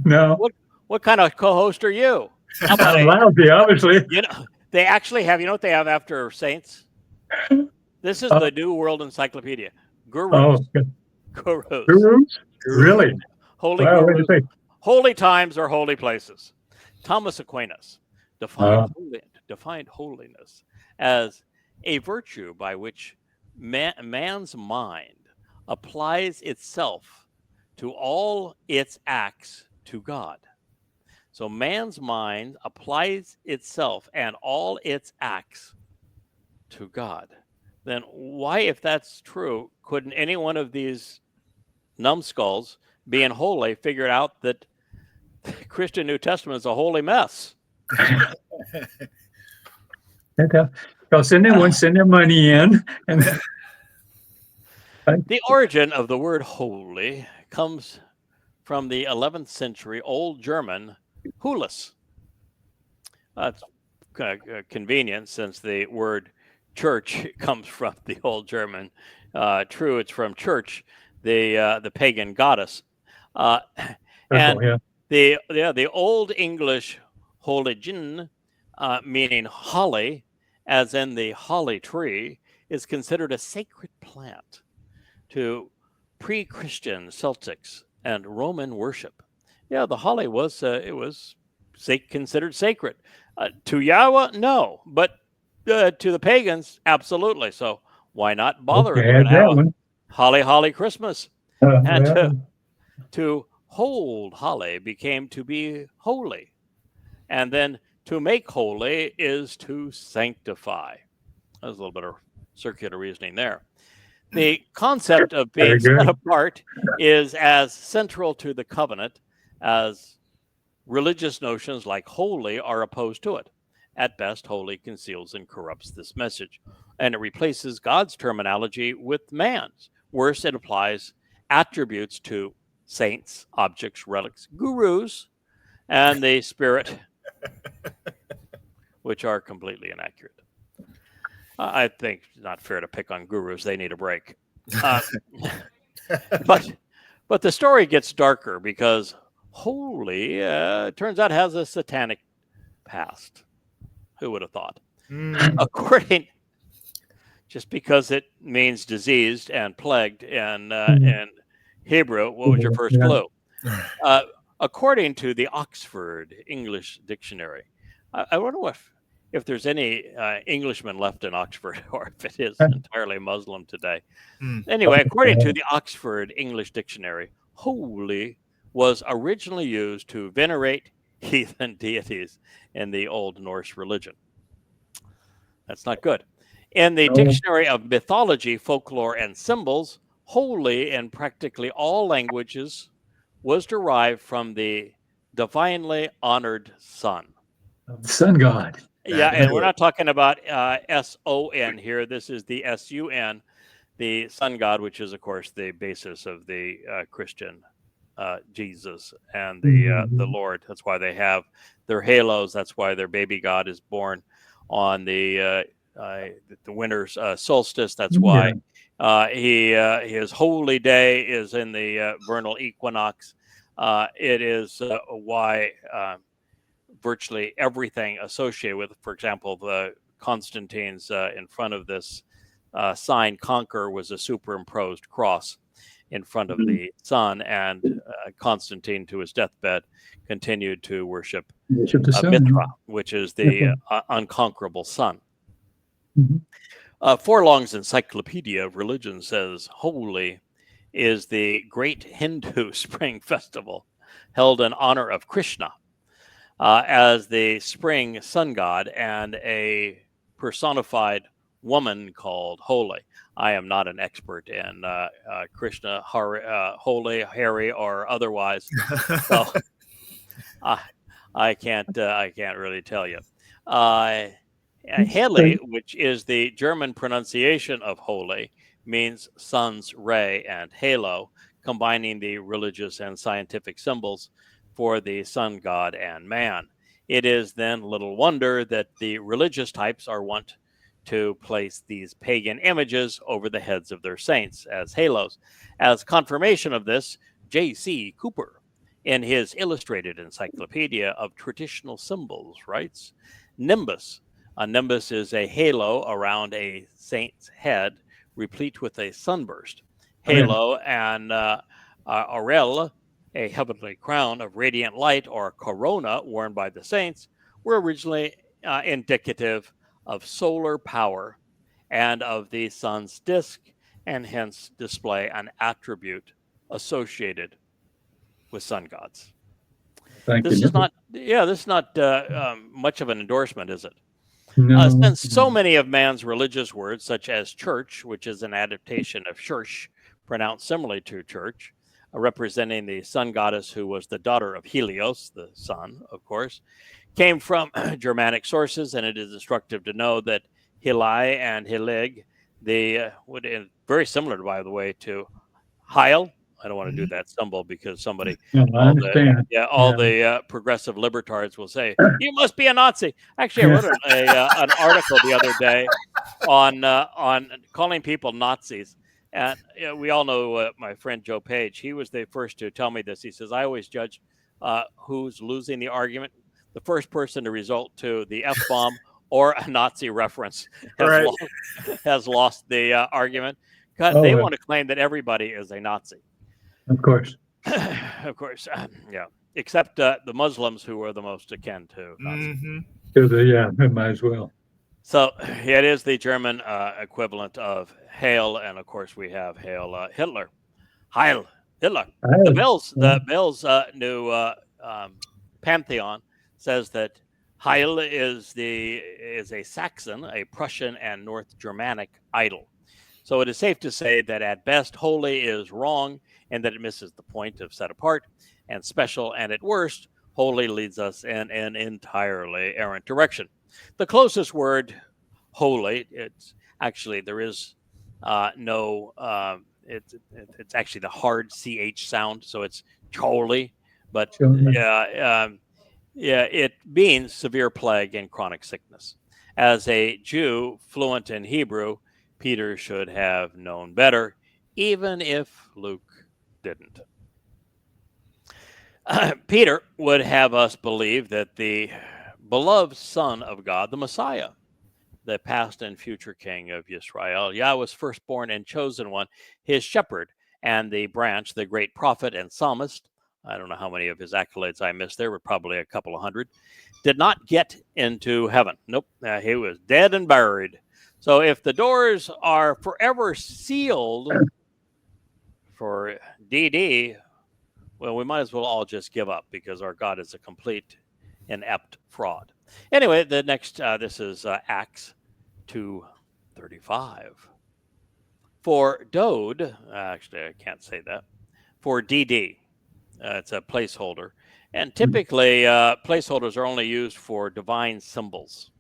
No. What kind of co-host are you? I'm lousy, obviously. You know, they actually have, you know what they have after saints? This is the New World Encyclopedia. Gurus. Gurus? Really? Holy gurus. Holy times or holy places. Thomas Aquinas defined holiness as a virtue by which man's mind applies itself to all its acts to God. So man's mind applies itself and all its acts to God. Then why, if that's true, couldn't any one of these numbskulls, being holy, figure out that the Christian New Testament is a holy mess? They'll send their money in. And the origin of the word holy comes from the 11th century Old German Hulis. That's convenient since the word church comes from the Old German. True, it's from church, the pagan goddess. The Old English holigin, meaning holly, as in the holly tree, is considered a sacred plant to pre-Christian Celtics and Roman worship. Yeah, the holly was considered sacred. To Yahowah, no, but to the pagans, absolutely. So why not bother and have a holly Christmas? To hold holly became to be holy, and then to make holy is to sanctify. There's a little bit of circular reasoning there. The concept of being set apart is as central to the covenant as religious notions like holy are opposed to it. At best, holy conceals and corrupts this message, and it replaces God's terminology with man's. Worse, it applies attributes to saints, objects, relics, gurus, and the spirit, which are completely inaccurate. I think it's not fair to pick on gurus. They need a break. But the story gets darker because holy turns out has a satanic past. Who would have thought? According, just because it means diseased and plagued in Hebrew, what was your first clue? According to the Oxford English Dictionary, I wonder if there's any Englishmen left in Oxford, or if it is entirely Muslim today. Anyway, according to the Oxford English Dictionary, holy was originally used to venerate heathen deities in the Old Norse religion. That's not good. In the Dictionary of Mythology, Folklore, and Symbols, holy in practically all languages was derived from the divinely honored sun. Sun god. Yeah, and we're not talking about S-O-N here. This is the S-U-N, the sun god, which is, of course, the basis of the Christian Jesus and the Lord. That's why they have their halos. That's why their baby god is born on the winter's solstice. That's why his holy day is in the vernal equinox. It is why virtually everything associated with, for example, the Constantine's in front of this sign, Conquer, was a superimposed cross in front of the sun, and Constantine, to his deathbed, continued to worship the sun, Mithra, which is the unconquerable sun. Forlong's Encyclopedia of Religion says Holi is the great Hindu spring festival held in honor of Krishna as the spring sun god and a personified woman called Holi. I am not an expert in Krishna, Holi, Hari, or otherwise, so I can't really tell you. Heli, which is the German pronunciation of holy, means sun's ray, and halo, combining the religious and scientific symbols for the sun god and man. It is then little wonder that the religious types are wont to place these pagan images over the heads of their saints as halos. As confirmation of this, J.C. Cooper, in his Illustrated Encyclopedia of Traditional Symbols, writes, Nimbus. A nimbus is a halo around a saint's head, replete with a sunburst. Halo and aureole, a heavenly crown of radiant light, or corona worn by the saints, were originally indicative of solar power and of the sun's disk, and hence display an attribute associated with sun gods. This is not much of an endorsement, is it? No. Since so many of man's religious words, such as church, which is an adaptation of church, pronounced similarly to church, representing the sun goddess who was the daughter of Helios, the sun, of course, came from Germanic sources, and it is instructive to know that Heli and Helig, very similar, by the way, to Heil. I don't want to do that symbol because somebody, all the progressive libertards will say, you must be a Nazi. Actually, I wrote an article the other day on calling people Nazis. And we all know my friend Joe Page. He was the first to tell me this. He says, I always judge who's losing the argument. The first person to resort to the F-bomb or a Nazi reference has lost the argument. They want to claim that everybody is a Nazi. Of course. Of course. Except the Muslims, who are the most akin to Nazis. Might as well. So it is the German equivalent of Hail, and of course we have Hail Hitler. Heil Hitler. The Bell's new pantheon says that Heil is a Saxon, a Prussian, and North Germanic idol. So it is safe to say that at best, holy is wrong, and that it misses the point of set apart and special, and at worst, holy leads us in an entirely errant direction. The closest word, holy, it's actually, there is it's actually the hard CH sound, so it's holy, but it means severe plague and chronic sickness. As a Jew fluent in Hebrew, Peter should have known better. even if Luke didn't. Peter would have us believe that the beloved Son of God, the Messiah, the past and future King of Israel, Yahweh's firstborn and chosen one, his shepherd and the branch, the great prophet and psalmist, I don't know how many of his accolades I missed there, but probably a couple of hundred, did not get into heaven. Nope, he was dead and buried. So if the doors are forever sealed for DD, well, we might as well all just give up because our God is a complete inept fraud. Anyway, the next, this is Acts 2:35. For Dode, actually, I can't say that. For DD, it's a placeholder. And typically, placeholders are only used for divine symbols.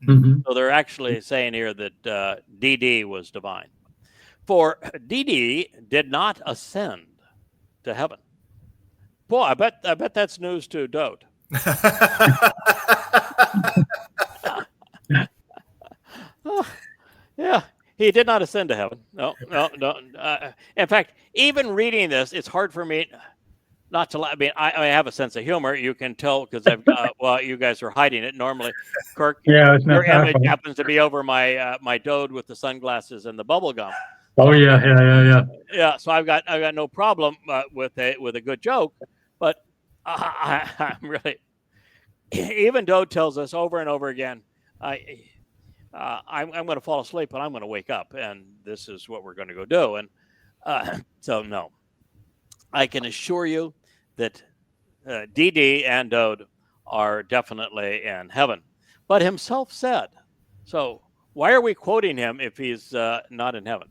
Mm-hmm. So they're actually saying here that DD was divine. For DD did not ascend to heaven. Boy, I bet that's news to Dode. Yeah, he did not ascend to heaven. No. In fact, even reading this, it's hard for me not to. I mean, I have a sense of humor. You can tell because I've. Well, you guys are hiding it normally. Kirk, Yeah, it's not your image funny. happens to be over my my Dode with the sunglasses and the bubble gum. Oh yeah. Yeah, so I've got no problem with a good joke, but I'm really. Even Dode tells us over and over again, I'm going to fall asleep, but I'm going to wake up, and this is what we're going to go do. And so, no, I can assure you that DD and Dode are definitely in heaven. But himself said, so why are we quoting him if he's not in heaven?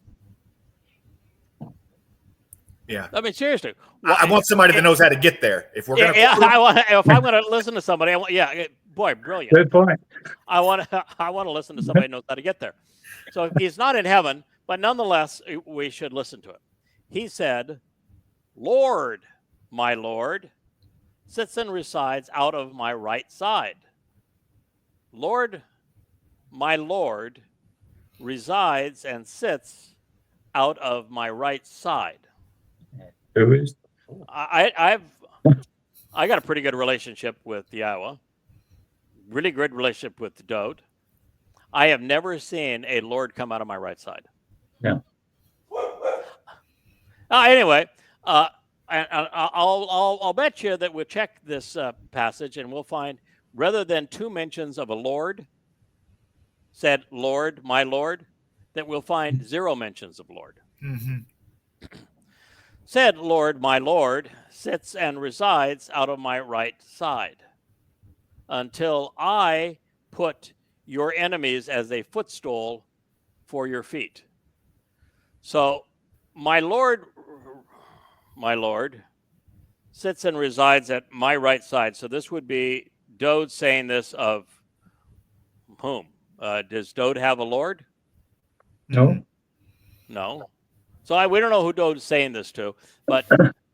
Yeah. I mean, seriously. I want somebody that knows how to get there. If we're going to, if I'm going to listen to somebody, boy, brilliant. Good point. I want to listen to somebody who knows how to get there. So if he's not in heaven, but nonetheless, we should listen to him. He said, Lord, my Lord, sits and resides out of my right side. Lord, my Lord, resides and sits out of my right side. Who is? I got a pretty good relationship with Yahowah. Really good relationship with Dode. I have never seen a Lord come out of my right side. Yeah. Anyway, I'll bet you that we'll check this passage and we'll find rather than two mentions of a Lord said Lord, my Lord, that we'll find zero mentions of Lord. mm-hmm. Said Lord, my Lord, sits and resides out of my right side until I put your enemies as a footstool for your feet. So my Lord sits and resides at my right side. So this would be Dode saying this of whom? Does Dode have a Lord? No. No. So we don't know who Dode is saying this to, but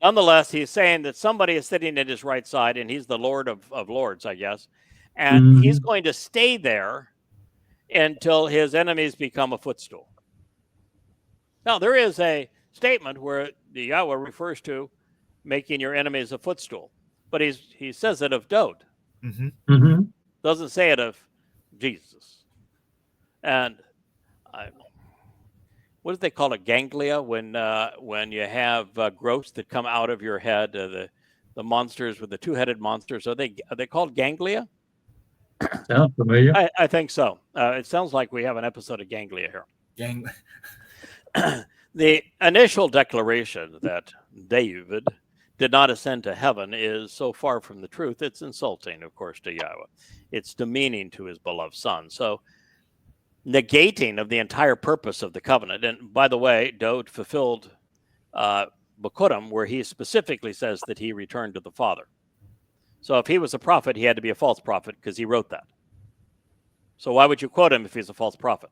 nonetheless, he's saying that somebody is sitting at his right side, and he's the Lord of Lords, I guess. And he's going to stay there until his enemies become a footstool. Now, there is a statement where the Yahweh refers to making your enemies a footstool, but he says it of Dode. Mm-hmm. Mm-hmm. Doesn't say it of Jesus. And what do they call it? Ganglia, when you have growths that come out of your head, the monsters with the two-headed monsters, are they called ganglia? Sounds familiar. I think so. It sounds like we have an episode of Ganglia here. The initial declaration that David did not ascend to heaven is so far from the truth, it's insulting, of course, to Yahweh. It's demeaning to his beloved son. So negating of the entire purpose of the covenant. And by the way, Dode fulfilled Bekurim, where he specifically says that he returned to the Father. So if he was a prophet, he had to be a false prophet because he wrote that. So why would you quote him if he's a false prophet?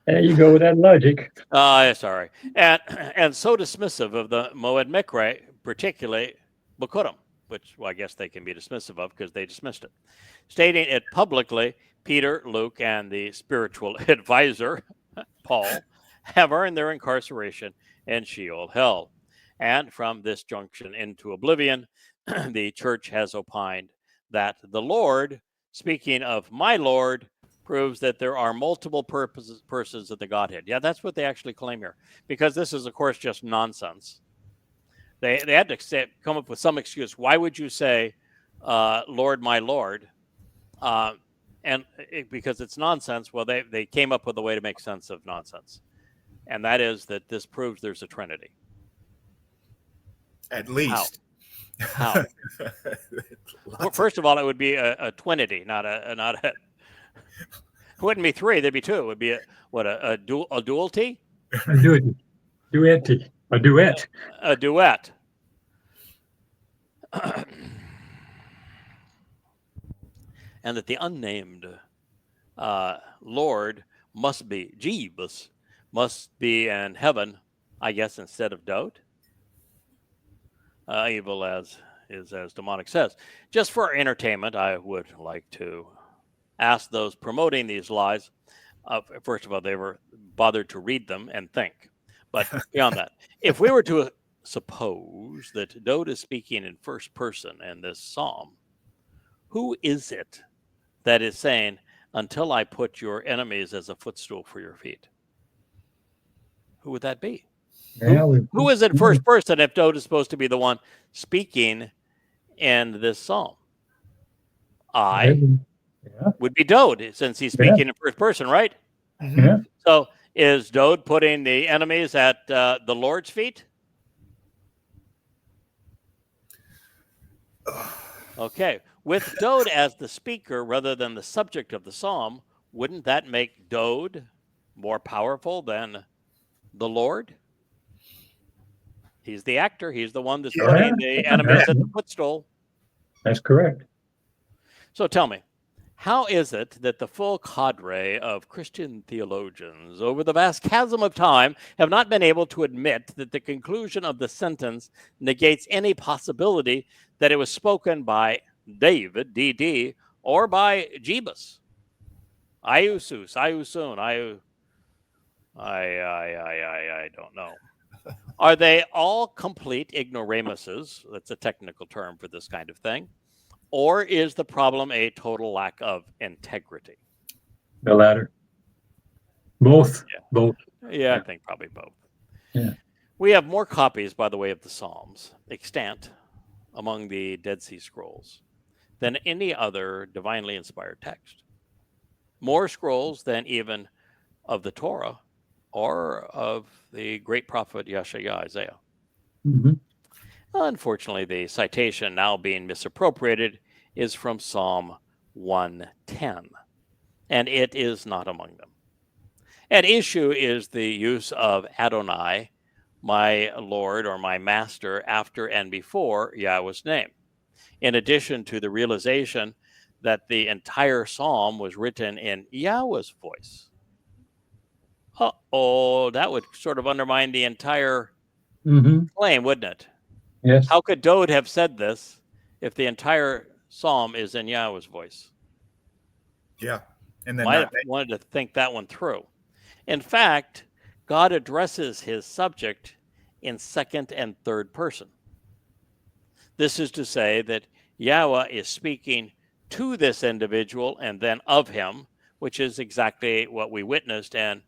There you go with that logic. Sorry. And so dismissive of the Moed Mikre, particularly Bekurim, which I guess they can be dismissive of because they dismissed it. Stating it publicly, Peter, Luke, and the spiritual advisor, Paul, have earned their incarceration in Sheol hell. And from this junction into oblivion, the church has opined that the Lord, speaking of my Lord, proves that there are multiple persons of the Godhead. Yeah, that's what they actually claim here, because this is, of course, just nonsense. They had to come up with some excuse. Why would you say, Lord, my Lord? Because it's nonsense. Well, they came up with a way to make sense of nonsense. And that is that this proves there's a Trinity. At least. How? Well, first of all, it would be a twinity, not a. It wouldn't be three. There'd be two. It would be a duality. A duet. A duet. And that the unnamed Lord must be Jeebus, must be in heaven, I guess, instead of Dode. Evil as demonic says. Just for our entertainment, I would like to ask those promoting these lies, first of all, they were bothered to read them and think. But beyond that, if we were to suppose that Dode is speaking in first person in this psalm, who is it that is saying, until I put your enemies as a footstool for your feet? Who would that be? Yeah, who is it first person if Dode is supposed to be the one speaking in this psalm? Would be Dode, since he's speaking in first person, right? Yeah. So is Dode putting the enemies at the Lord's feet? Okay. With Dode as the speaker rather than the subject of the psalm, wouldn't that make Dode more powerful than the Lord? He's the actor. He's the one that's putting the enemies at the footstool. That's correct. So tell me, how is it that the full cadre of Christian theologians over the vast chasm of time have not been able to admit that the conclusion of the sentence negates any possibility that it was spoken by David, D.D., or by Jebus? Iusus, Iusun, I don't know. Are they all complete ignoramuses? That's a technical term for this kind of thing. Or is the problem a total lack of integrity? The latter. Both. Yeah. Both. Yeah, I think probably both. Yeah. We have more copies, by the way, of the Psalms extant among the Dead Sea Scrolls than any other divinely inspired text. More scrolls than even of the Torah or of the great prophet Yeshaya, Isaiah. Mm-hmm. Unfortunately, the citation now being misappropriated is from Psalm 110, and it is not among them. At issue is the use of Adonai, my Lord or my Master, after and before Yahweh's name, in addition to the realization that the entire psalm was written in Yahweh's voice. That would sort of undermine the entire claim, wouldn't it? Yes. How could Dode have said this if the entire psalm is in Yahweh's voice? Yeah. And then I wanted to think that one through. In fact, God addresses his subject in second and third person. This is to say that Yahweh is speaking to this individual and then of him, which is exactly what we witnessed in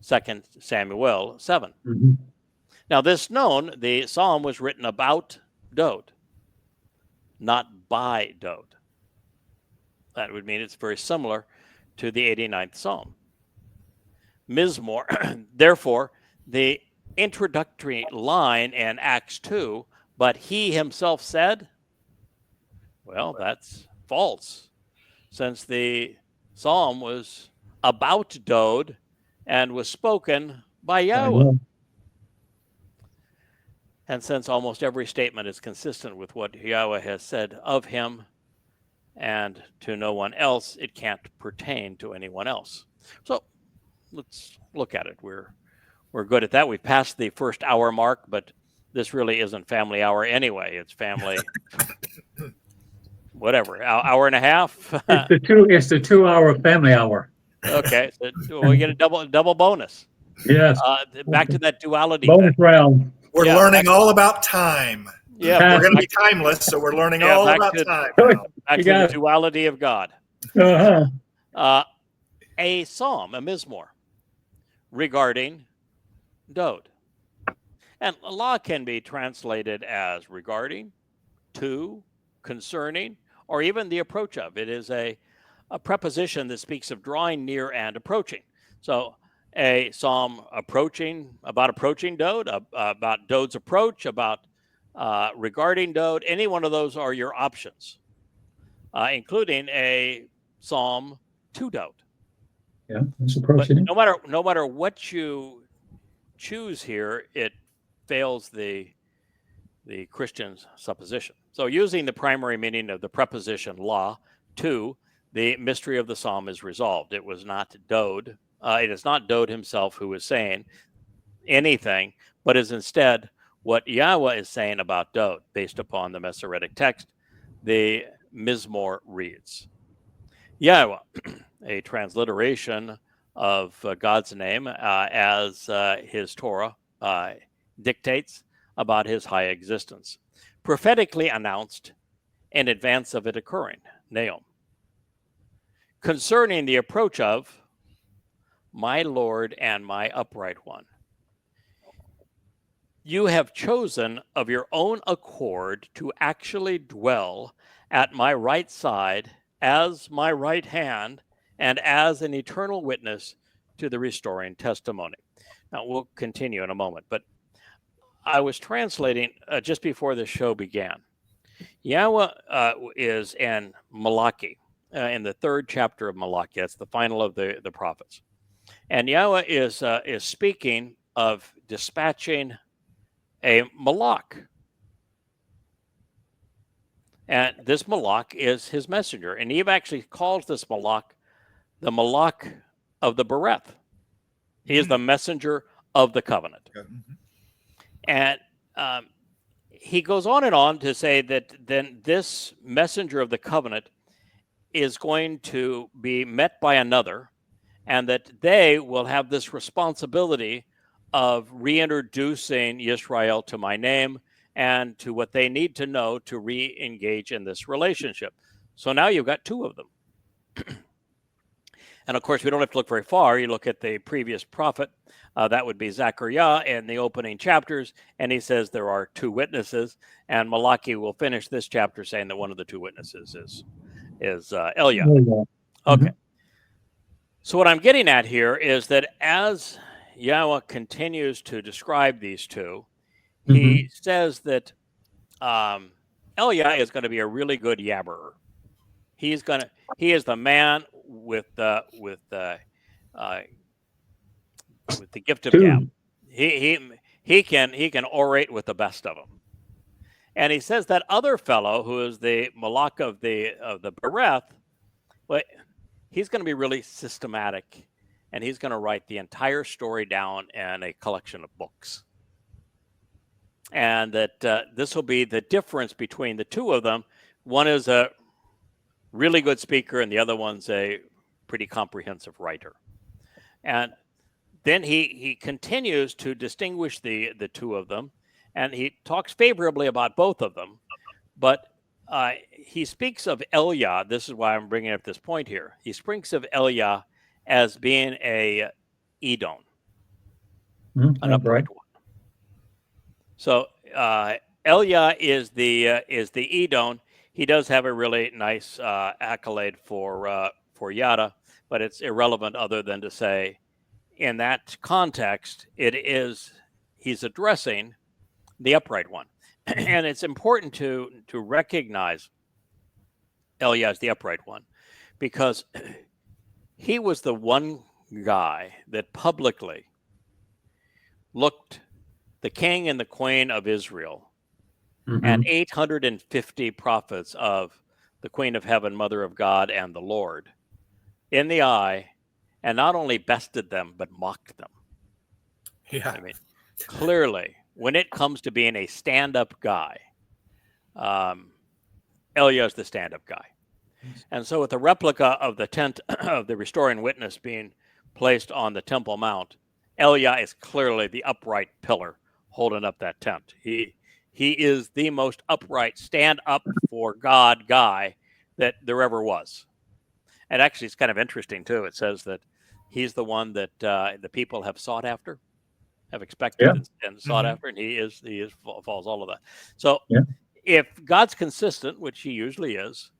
2 Samuel 7. Mm-hmm. Now, this known, the psalm was written about Dode, not by Dode. That would mean it's very similar to the 89th psalm. Mizmor, therefore, the introductory line in Acts 2, but he himself said, well, that's false, since the psalm was about Dode and was spoken by Yahweh. And since almost every statement is consistent with what Yahweh has said of him and to no one else, it can't pertain to anyone else. So let's look at it. We're good at that. We've passed the first hour mark, but this really isn't family hour anyway. It's family, whatever, hour and a half. It's the 2 hour family hour. Okay, so we get a double bonus. Yes. Back to that duality Bonus thing. round. We're Yeah, learning all about time. Yeah, We're going to be timeless, so we're learning all back about to- time now. back You to the got it. duality of God. Uh-huh. A psalm, a mizmor, regarding dode. And law can be translated as regarding, to, concerning, or even the approach of. It is a preposition that speaks of drawing near and approaching. So a psalm about approaching dode, about dode's approach, about regarding dode, any one of those are your options, including a psalm to dode. Yeah, that's But approaching it. no matter what you choose here, it fails the Christian's supposition. So using the primary meaning of the preposition la, to, the mystery of the psalm is resolved. It was not dode. It is not Dode himself who is saying anything, but is instead what Yahweh is saying about Dode based upon the Masoretic text. The Mizmor reads, Yahweh, a transliteration of God's name as his Torah dictates about his high existence, prophetically announced in advance of it occurring, Naom, concerning the approach of my Lord and my upright one. You have chosen of your own accord to actually dwell at my right side as my right hand and as an eternal witness to the restoring testimony. Now, we'll continue in a moment, but I was translating just before the show began. Yahweh is in Malachi, in the 3rd chapter of Malachi. That's the final of the prophets. And Yahweh is speaking of dispatching a malach. And this malach is his messenger. And Eve actually calls this malach the malach of the bereth. He is the messenger of the covenant. And he goes on and on to say that then this messenger of the covenant is going to be met by another, and that they will have this responsibility of reintroducing Yisrael to my name and to what they need to know to re-engage in this relationship. So now you've got two of them. And of course, we don't have to look very far. You look at the previous prophet, that would be Zechariah in the opening chapters, and he says there are two witnesses, and Malachi will finish this chapter saying that one of the two witnesses is Eliah. Okay. So what I'm getting at here is that as Yahweh continues to describe these two, he says that Eliah is going to be a really good yabberer. He is the man with the gift of gab. He can orate with the best of them. And he says that other fellow who is the malach of the bereth, well, he's going to be really systematic, and he's going to write the entire story down in a collection of books. And that this will be the difference between the two of them. One is a really good speaker, and the other one's a pretty comprehensive writer. And then he continues to distinguish the two of them, and he talks favorably about both of them. But he speaks of Eliah. This is why I'm bringing up this point here. He speaks of Eliah as being a Edom, an upright one. So Eliah is the Edom. He does have a really nice accolade for Yada, but it's irrelevant other than to say, in that context, he's addressing the upright one. And it's important to recognize Eliah as the upright one, because he was the one guy that publicly looked the king and the queen of Israel and 850 prophets of the Queen of Heaven, Mother of God, and the Lord in the eye, and not only bested them, but mocked them. Yeah. I mean, clearly, when it comes to being a stand-up guy, Eliah is the stand-up guy. And so with the replica of the tent of the restoring witness being placed on the Temple Mount, Eliah is clearly the upright pillar holding up that tent. He is the most upright, stand up for God guy that there ever was. And actually, it's kind of interesting too. It says that he's the one that the people have sought after, have expected and sought after, and he falls all of that. So if God's consistent, which he usually is,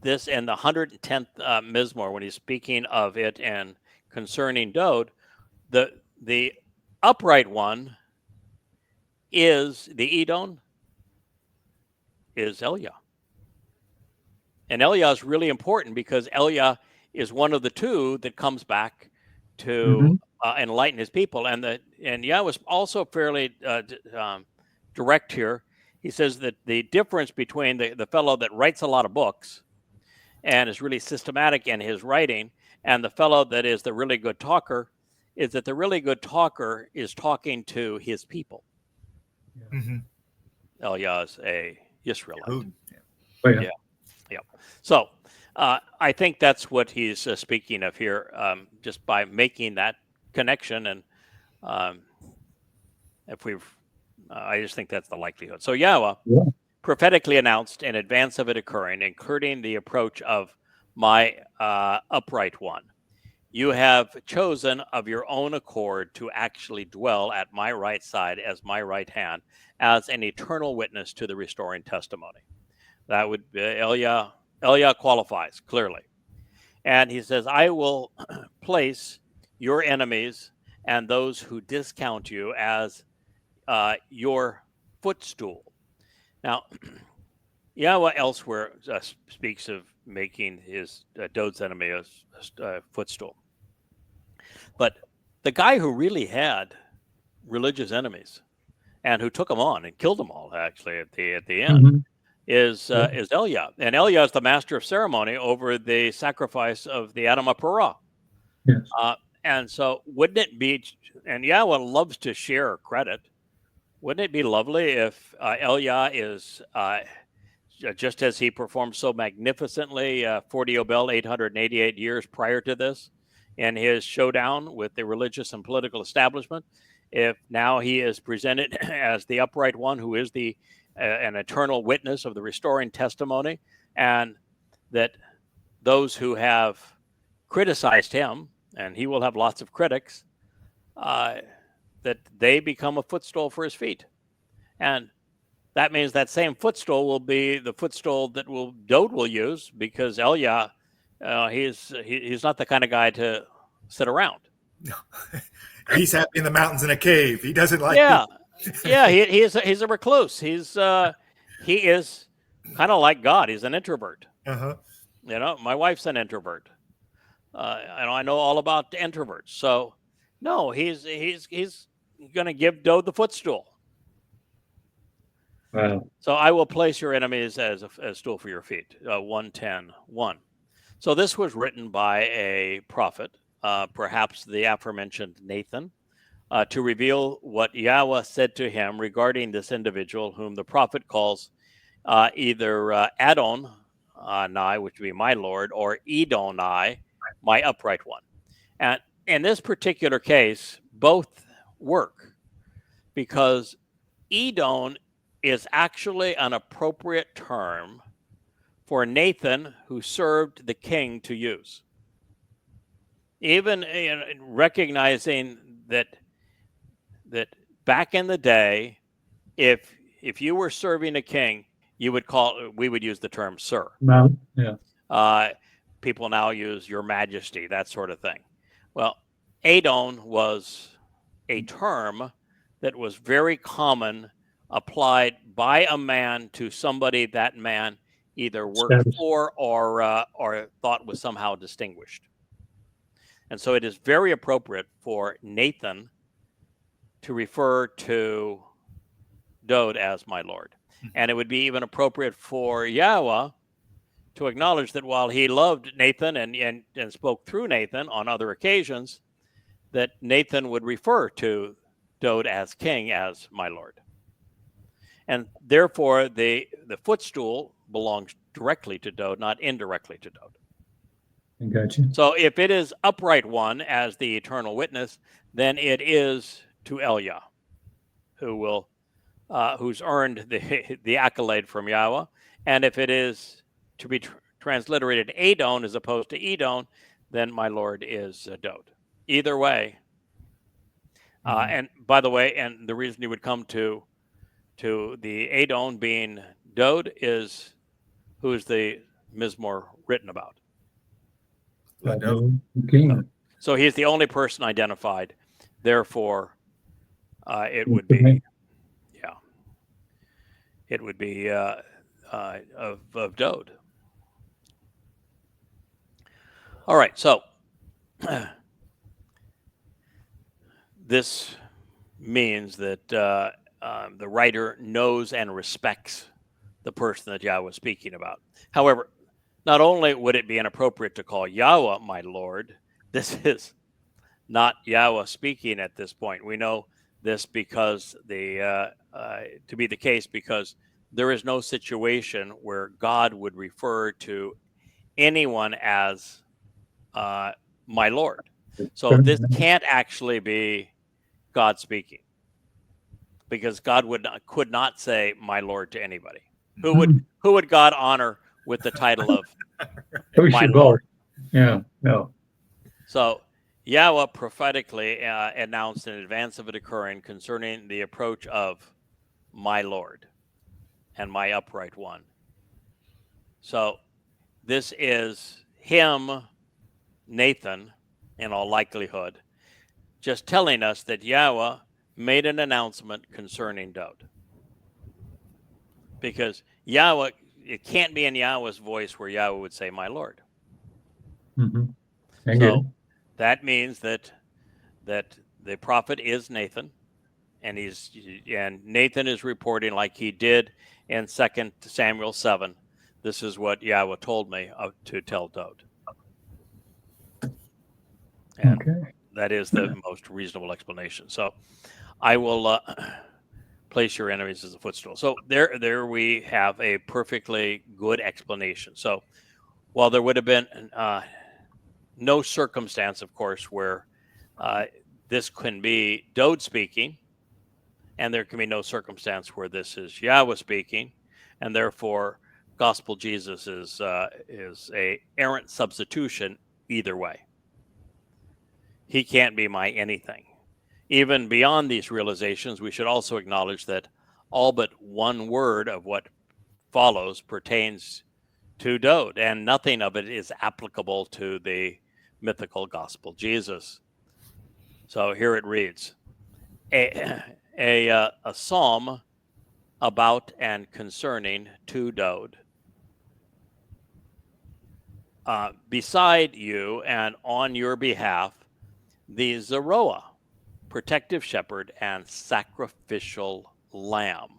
this and the 110th Mizmor, when he's speaking of it and concerning Dode, the upright one is the Edom, is Eliah. And Eliah is really important because Eliah is one of the two that comes back to enlighten his people. And Yahweh is also fairly direct here. He says that the difference between the fellow that writes a lot of books and is really systematic in his writing and the fellow that is the really good talker is that the really good talker is talking to his people. Eliah is a Israelite. Yeah. So I think that's what he's speaking of here, just by making that connection. And I just think that's the likelihood. So Yahweh prophetically announced in advance of it occurring, including the approach of my upright one. You have chosen of your own accord to actually dwell at my right side as my right hand, as an eternal witness to the restoring testimony. That would be Eliah qualifies clearly. And he says, I will place your enemies and those who discount you as your footstool. Now, Yahweh elsewhere speaks of making his Dode's enemy a footstool. But the guy who really had religious enemies and who took them on and killed them all, actually, at the end, is Eliah. And Eliah is the master of ceremony over the sacrifice of the Adam of Perah. Yes. And so wouldn't it be, and Yahweh loves to share credit, wouldn't it be lovely if Eliah is, just as he performed so magnificently 40 Obel 888 years prior to this, in his showdown with the religious and political establishment, if now he is presented as the upright one who is an eternal witness of the restoring testimony, and that those who have criticized him, and he will have lots of critics, that they become a footstool for his feet. And that means that same footstool will be the footstool that Dode will use, because Eliah, he's not the kind of guy to sit around. No. He's happy in the mountains in a cave. He doesn't like he's a recluse. He is kind of like God. He's an introvert. My wife's an introvert. And I know all about introverts. So no, he's going to give Dode the footstool. Wow. So I will place your enemies as a stool for your feet. 1:10:1. So this was written by a prophet, perhaps the aforementioned Nathan, to reveal what Yahweh said to him regarding this individual, whom the prophet calls either Adonai, which would be my Lord, or Edonai, my upright one. And in this particular case, both work, because Edom is actually an appropriate term for Nathan, who served the king, to use. Even recognizing that back in the day, if you were serving a king, we would use the term sir. People now use your majesty, that sort of thing. Well, Edom was a term that was very common, applied by a man to somebody that man either worked for or thought was somehow distinguished. And so it is very appropriate for Nathan to refer to Dode as my Lord. And it would be even appropriate for Yahweh to acknowledge that while he loved Nathan and spoke through Nathan on other occasions, that Nathan would refer to Dode as king, as my Lord. And therefore, the footstool belongs directly to Dode, not indirectly to Dode. I got you. So if it is upright one as the eternal witness, then it is to Elia, who's earned the accolade from Yahweh. And if it is to be transliterated Adon as opposed to Edon, then my Lord is Dode. Either way. And by the way, and the reason you would come to the Adon being Dode is who is the Mizmor written about. King. So he's the only person identified. Therefore, it would be, it would be of Dode. All right, so this means that the writer knows and respects the person that Yahweh is speaking about. However, not only would it be inappropriate to call Yahweh my Lord, this is not Yahweh speaking at this point. We know this because to be the case because there is no situation where God would refer to anyone as my Lord. So this can't actually be God speaking, because God could not say my Lord to anybody. Who would God honor with the title of my Lord? Yeah, no. So Yahweh prophetically announced in advance of it occurring concerning the approach of my Lord and my upright one. So this is him, Nathan, in all likelihood, just telling us that Yahweh made an announcement concerning Dode. Because Yahweh, it can't be in Yahweh's voice where Yahweh would say, my Lord. So that means that the prophet is Nathan, and Nathan is reporting like he did in 2 Samuel 7. This is what Yahweh told me to tell Dode. And that is the most reasonable explanation. So I will place your enemies as a footstool. So there we have a perfectly good explanation. So while there would have been no circumstance, of course, where this can be Dode speaking, and there can be no circumstance where this is Yahweh speaking, and therefore Gospel Jesus is a errant substitution either way. He can't be my anything. Even beyond these realizations, we should also acknowledge that all but one word of what follows pertains to Dode, and nothing of it is applicable to the mythical Gospel Jesus. So here it reads, a psalm about and concerning to Dode. Beside you and on your behalf, the Zeroah, protective shepherd and sacrificial lamb,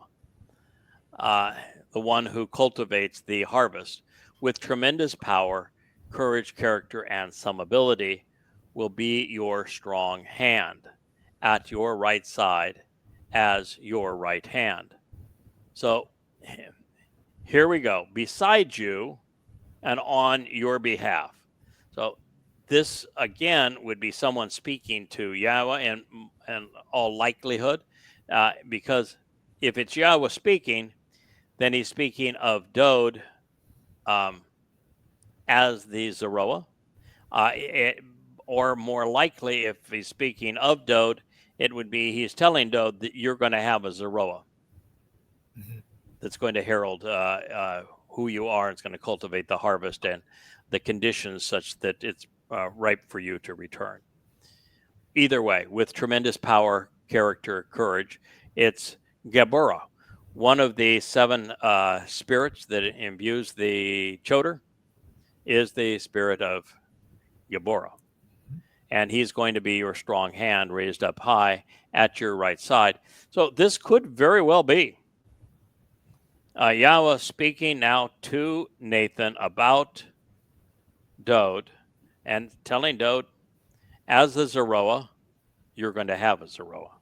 the one who cultivates the harvest with tremendous power, courage, character, and some ability, will be your strong hand at your right side as your right hand. So here we go. Beside you and on your behalf. So this again would be someone speaking to Yahweh in all likelihood, because if it's Yahweh speaking, then he's speaking of Dode as the Zeroah, or more likely, if he's speaking of Dode, it would be he's telling Dode that you're going to have a Zeroah that's going to herald who you are. It's going to cultivate the harvest and the conditions such that it's ripe for you to return. Either way, with tremendous power, character, courage, it's Geburah, one of the 7 spirits that imbues the Choder, is the spirit of Geburah. And he's going to be your strong hand raised up high at your right side. So this could very well be Yahweh speaking now to Nathan about Dode and telling Dode, as the Zeroah, you're going to have a Zeroah,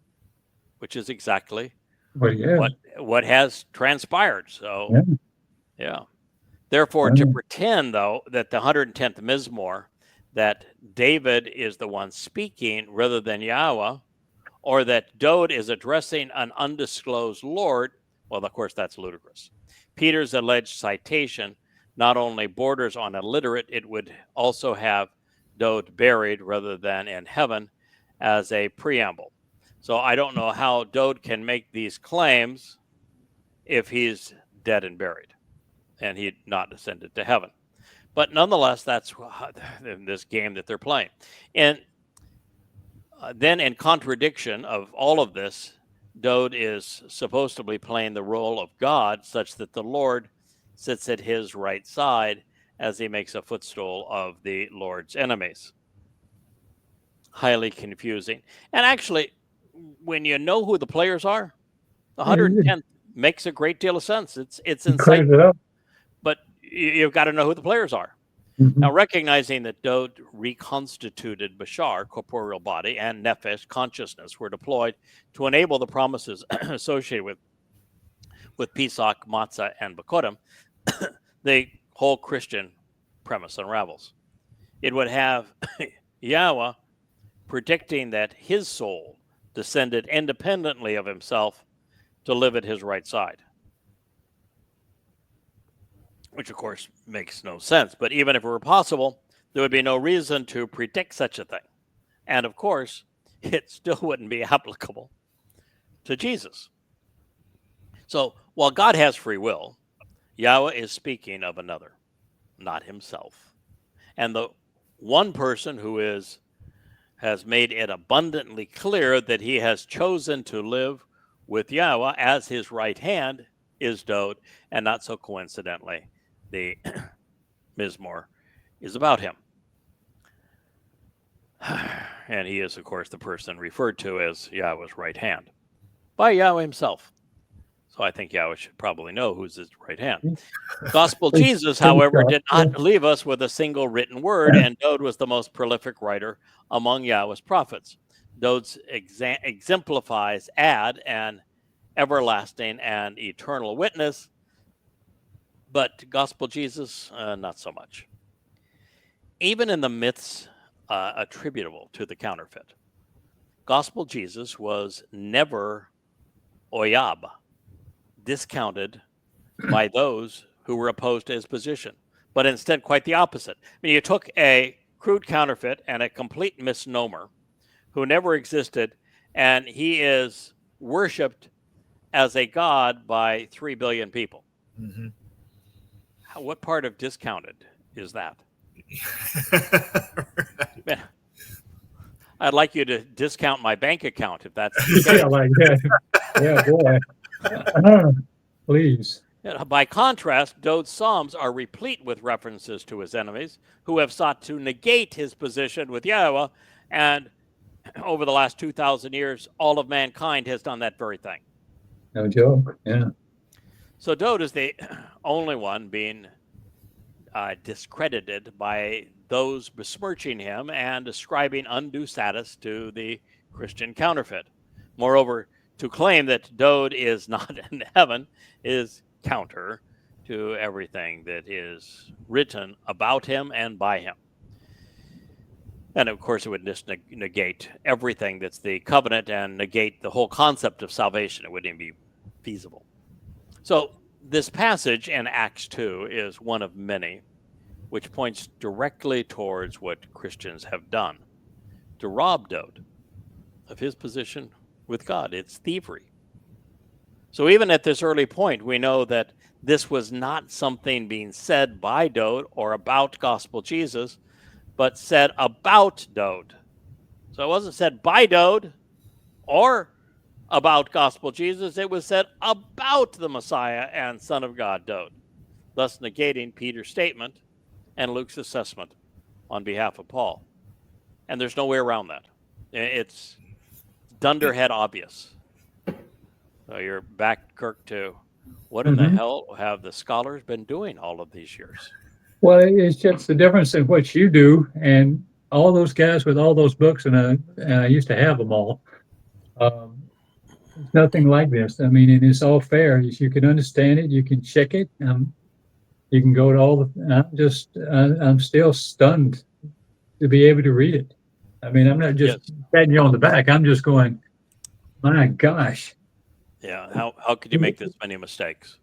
which is exactly what has transpired. So, yeah. Therefore, to pretend, though, that the 110th Mizmor, that David is the one speaking rather than Yahweh, or that Dode is addressing an undisclosed Lord, well, of course, that's ludicrous. Peter's alleged citation not only borders on illiterate, it would also have Dode buried rather than in heaven as a preamble. So I don't know how Dode can make these claims if he's dead and buried and he not ascended to heaven. But nonetheless, that's this game that they're playing. And then in contradiction of all of this, Dode is supposed to be playing the role of God such that the Lord sits at his right side as he makes a footstool of the Lord's enemies. Highly confusing. And actually, when you know who the players are, the 110th makes a great deal of sense. It's insightful, but you've got to know who the players are. Mm-hmm. Now, recognizing that Dode reconstituted Bashar, corporeal body, and Nefesh, consciousness, were deployed to enable the promises associated with Pesach, Matzah, and Bakodim, the whole Christian premise unravels. It would have Yahweh predicting that his soul descended independently of himself to live at his right side, which of course makes no sense. But even if it were possible, there would be no reason to predict such a thing. And of course, it still wouldn't be applicable to Jesus. So while God has free will, Yahweh is speaking of another, not himself. And the one person who has made it abundantly clear that he has chosen to live with Yahweh as his right hand is Dode, and not so coincidentally, the Mizmor is about him. And he is, of course, the person referred to as Yahweh's right hand by Yahweh himself. So I think Yahweh should probably know who's his right hand. Gospel Jesus, however, did not leave us with a single written word, and Dode was the most prolific writer among Yahweh's prophets. Dode exemplifies an everlasting and eternal witness, but Gospel Jesus, not so much. Even in the myths attributable to the counterfeit, Gospel Jesus was never oyab, discounted by those who were opposed to his position, but instead quite the opposite. I mean, you took a crude counterfeit and a complete misnomer who never existed, and he is worshipped as a god by 3 billion people. Mm-hmm. What part of discounted is that? Man, I'd like you to discount my bank account if that's the case. Yeah, like that. Yeah, boy. Please. By contrast, Dode's Psalms are replete with references to his enemies who have sought to negate his position with Yahweh, and over the last 2,000 years, all of mankind has done that very thing. No joke, yeah. So Dode is the only one being discredited by those besmirching him and ascribing undue status to the Christian counterfeit. Moreover, to claim that Dode is not in heaven is counter to everything that is written about him and by him. And of course, it would just negate everything that's the covenant and negate the whole concept of salvation. It wouldn't even be feasible. So this passage in Acts 2 is one of many which points directly towards what Christians have done to rob Dode of his position with God. It's thievery. So even at this early point, we know that this was not something being said by Dode or about Gospel Jesus, but said about Dode. So it wasn't said by Dode or about Gospel Jesus. It was said about the Messiah and Son of God, Dode, thus negating Peter's statement and Luke's assessment on behalf of Paul. And there's no way around that. It's dunderhead obvious. So you're back, Kirk, to what in the hell have the scholars been doing all of these years? Well, it's just the difference in what you do and all those guys with all those books, and I used to have them all. Nothing like this. I mean, and it's all fair. You can understand it. You can check it. You can go to all the. I'm still stunned to be able to read it. I mean, I'm not just patting you on the back. I'm just going, my gosh. Yeah. How could you make this many mistakes?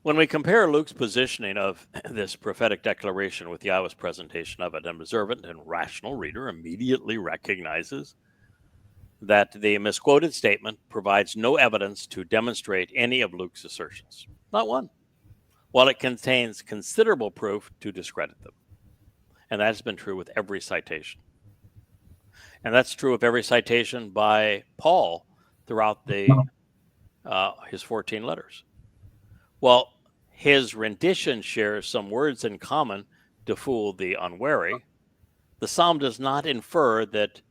When we compare Luke's positioning of this prophetic declaration with Yahweh's presentation of it, an observant and rational reader immediately recognizes that the misquoted statement provides no evidence to demonstrate any of Luke's assertions. Not one. While it contains considerable proof to discredit them. And that has been true with every citation. And that's true of every citation by Paul throughout his 14 letters. Well, his rendition shares some words in common to fool the unwary. The psalm does not infer that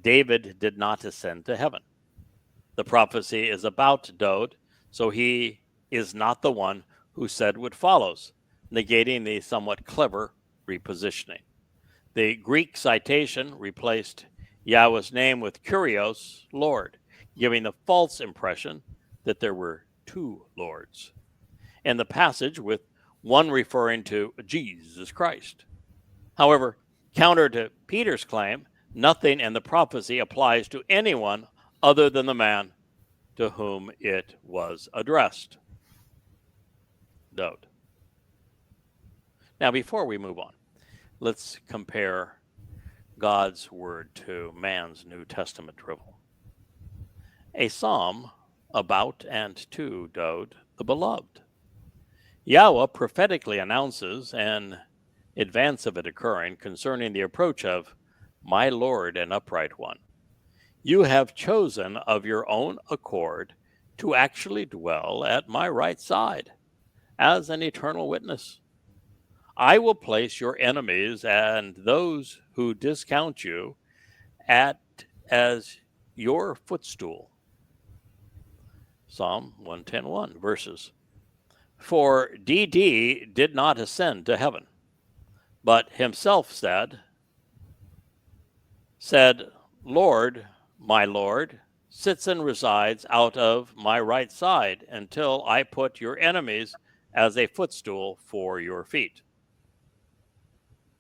David did not ascend to heaven. The prophecy is about Dode, so he is not the one who said what follows, negating the somewhat clever repositioning. The Greek citation replaced Yahweh's name with Kyrios, Lord, giving the false impression that there were two lords. And the passage with one referring to Jesus Christ. However, counter to Peter's claim, nothing in the prophecy applies to anyone other than the man to whom it was addressed. Dode. Now, before we move on, let's compare God's word to man's New Testament drivel. A psalm about and to Dode, the beloved. Yahweh prophetically announces an advance of it occurring concerning the approach of my Lord and upright one. You have chosen of your own accord to actually dwell at my right side as an eternal witness. I will place your enemies and those who discount you as your footstool. Psalm 110:1 verses. For DD did not ascend to heaven, but himself said, Lord, my Lord, sits and resides out of my right side until I put your enemies as a footstool for your feet.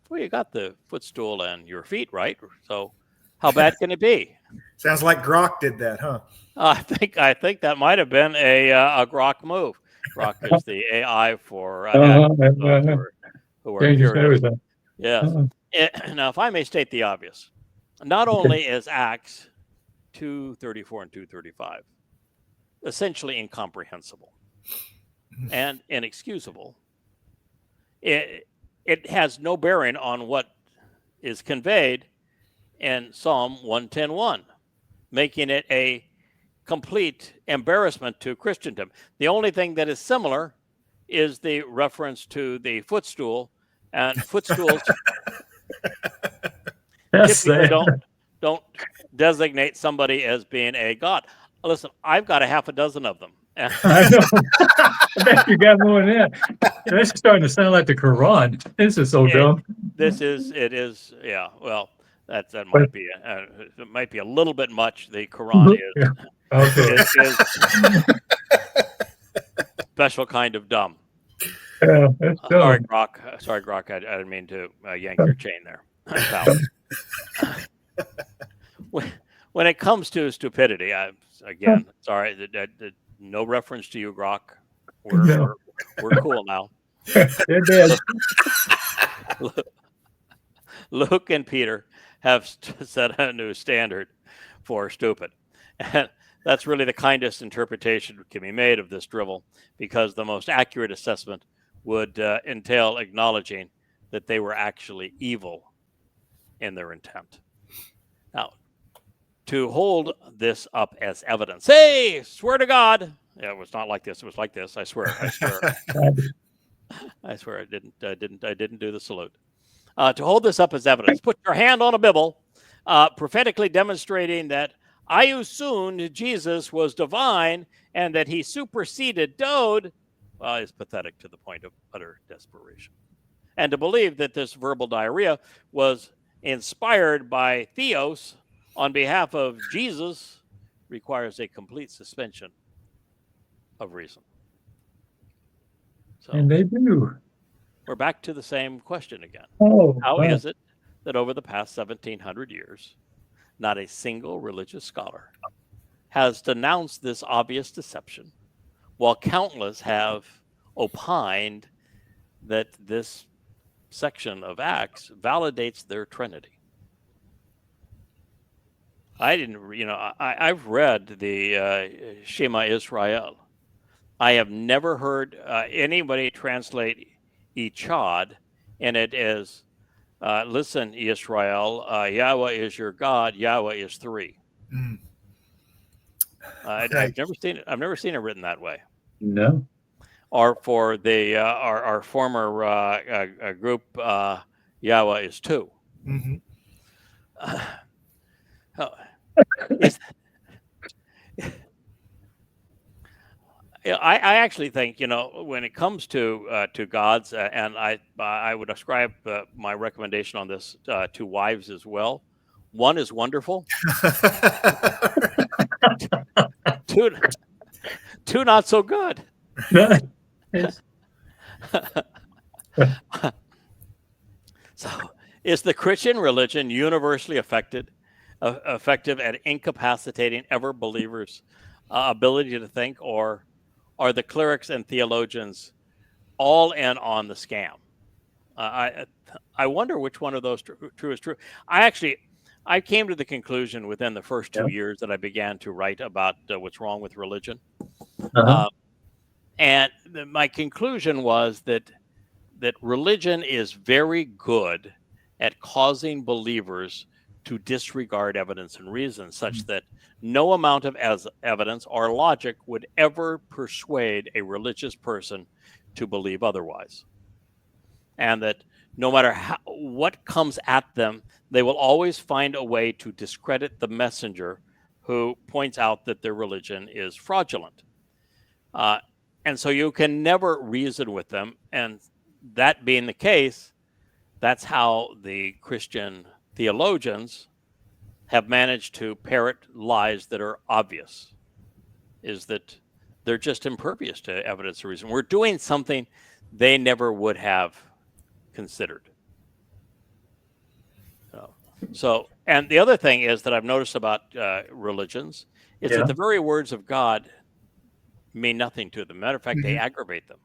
Well, you got the footstool and your feet, right? So how bad can it be? Sounds like Grok did that, huh? I think that might have been a Grok move. Grok is the AI for who are curious. Yes. Now, if I may state the obvious, not only is Acts 2:34 and 2:35 essentially incomprehensible and inexcusable, it has no bearing on what is conveyed in Psalm 110:1, making it a complete embarrassment to Christendom. The only thing that is similar is the reference to the footstool, and footstools typically don't designate somebody as being a god. Listen, I've got a half a dozen of them. I know. I bet you got more than that. This is starting to sound like the Quran. This is so dumb. Yeah. Well, that might be a little bit much. The Quran is special kind of dumb. Sorry, Grok. I didn't mean to yank your chain there. When it comes to stupidity, sorry, no reference to you, Grok. We're cool now. They're dead. Luke and Peter have set a new standard for stupid. And that's really the kindest interpretation that can be made of this drivel, because the most accurate assessment would entail acknowledging that they were actually evil in their intent. Now, to hold this up as evidence, hey, swear to God, yeah, it was not like this. It was like this. I swear. I swear. I didn't do the salute. To hold this up as evidence, put your hand on a Bible, prophetically demonstrating that I assumed Jesus was divine and that he superseded Dode, is pathetic to the point of utter desperation. And to believe that this verbal diarrhea was inspired by Theos on behalf of Jesus requires a complete suspension of reason. So And they do. we're back to the same question again. Oh, How wow. is it that over the past 1700 years, not a single religious scholar has denounced this obvious deception, while countless have opined that this section of Acts validates their Trinity? I didn't, I've read the Shema Israel. I have never heard anybody translate Echad, and it is, listen, Israel, Yahweh is your God, Yahweh is three. Mm. I've never seen it. I've never seen it written that way. No. Or for the our former group, Yahweh is two. Mm-hmm. I actually think, when it comes to gods, and I would ascribe my recommendation on this to wives as well. One is wonderful. Two not so good. So, is the Christian religion universally effective at incapacitating ever believers' ability to think, or are the clerics and theologians all in on the scam? I wonder which one of those true is true. I came to the conclusion within the first 2 years that I began to write about what's wrong with religion. And my conclusion was that religion is very good at causing believers to disregard evidence and reason, such that no amount of evidence or logic would ever persuade a religious person to believe otherwise. And that no matter what comes at them, they will always find a way to discredit the messenger who points out that their religion is fraudulent. And so you can never reason with them. And that being the case, that's how the Christian theologians have managed to parrot lies that are obvious, is that they're just impervious to evidence or reason. We're doing something they never would have considered. So, and the other thing is that I've noticed about religions is that the very words of God mean nothing to them. Matter of fact, they aggravate them.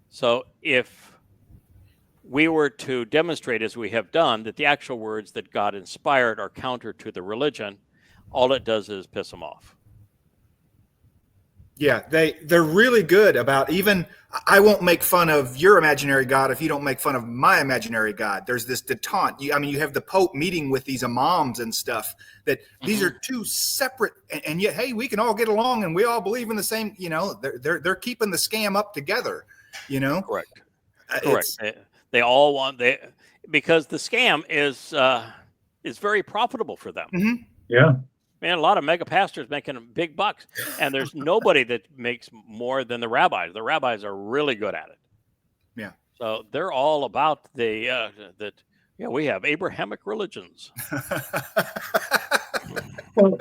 So if we were to demonstrate, as we have done, that the actual words that God inspired are counter to the religion, all it does is piss them off. Yeah, they're really good about, even I won't make fun of your imaginary God if you don't make fun of my imaginary God. There's this detente. You have the Pope meeting with these imams and stuff, that these are two separate, and yet, hey, we can all get along and we all believe in the same. They're keeping the scam up together. Correct. They all want because the scam is very profitable for them. Mm-hmm. Yeah. Man, a lot of mega pastors making big bucks, and there's nobody that makes more than the rabbis. The rabbis are really good at it. Yeah. So they're all about we have Abrahamic religions. Well,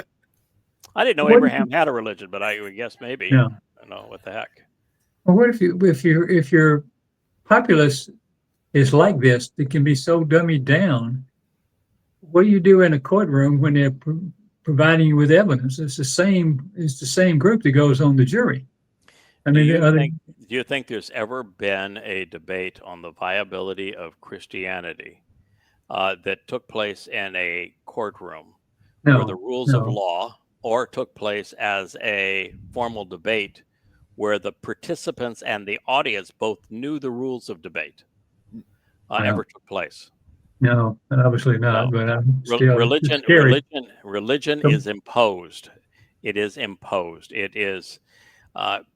I didn't know Abraham had a religion, but I would guess maybe. Yeah. I don't know what the heck. Well, what if your populace is like this, that can be so dummied down? What do you do in a courtroom when they're providing you with evidence? It's the same group that goes on the jury. Do you think there's ever been a debate on the viability of Christianity that took place in a courtroom where the rules of law, or took place as a formal debate where the participants and the audience both knew the rules of debate, ever took place? No, obviously not. No. But religion is imposed. It is imposed. It is.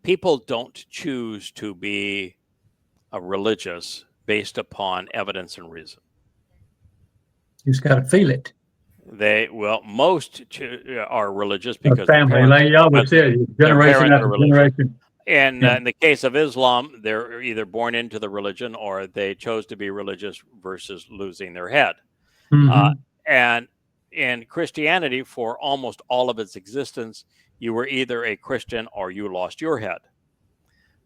People don't choose to be religious based upon evidence and reason. You just got to feel it. Most are religious because family, like you always said, generation after generation. And in the case of Islam, they're either born into the religion or they chose to be religious versus losing their head. And in Christianity, for almost all of its existence, you were either a Christian or you lost your head.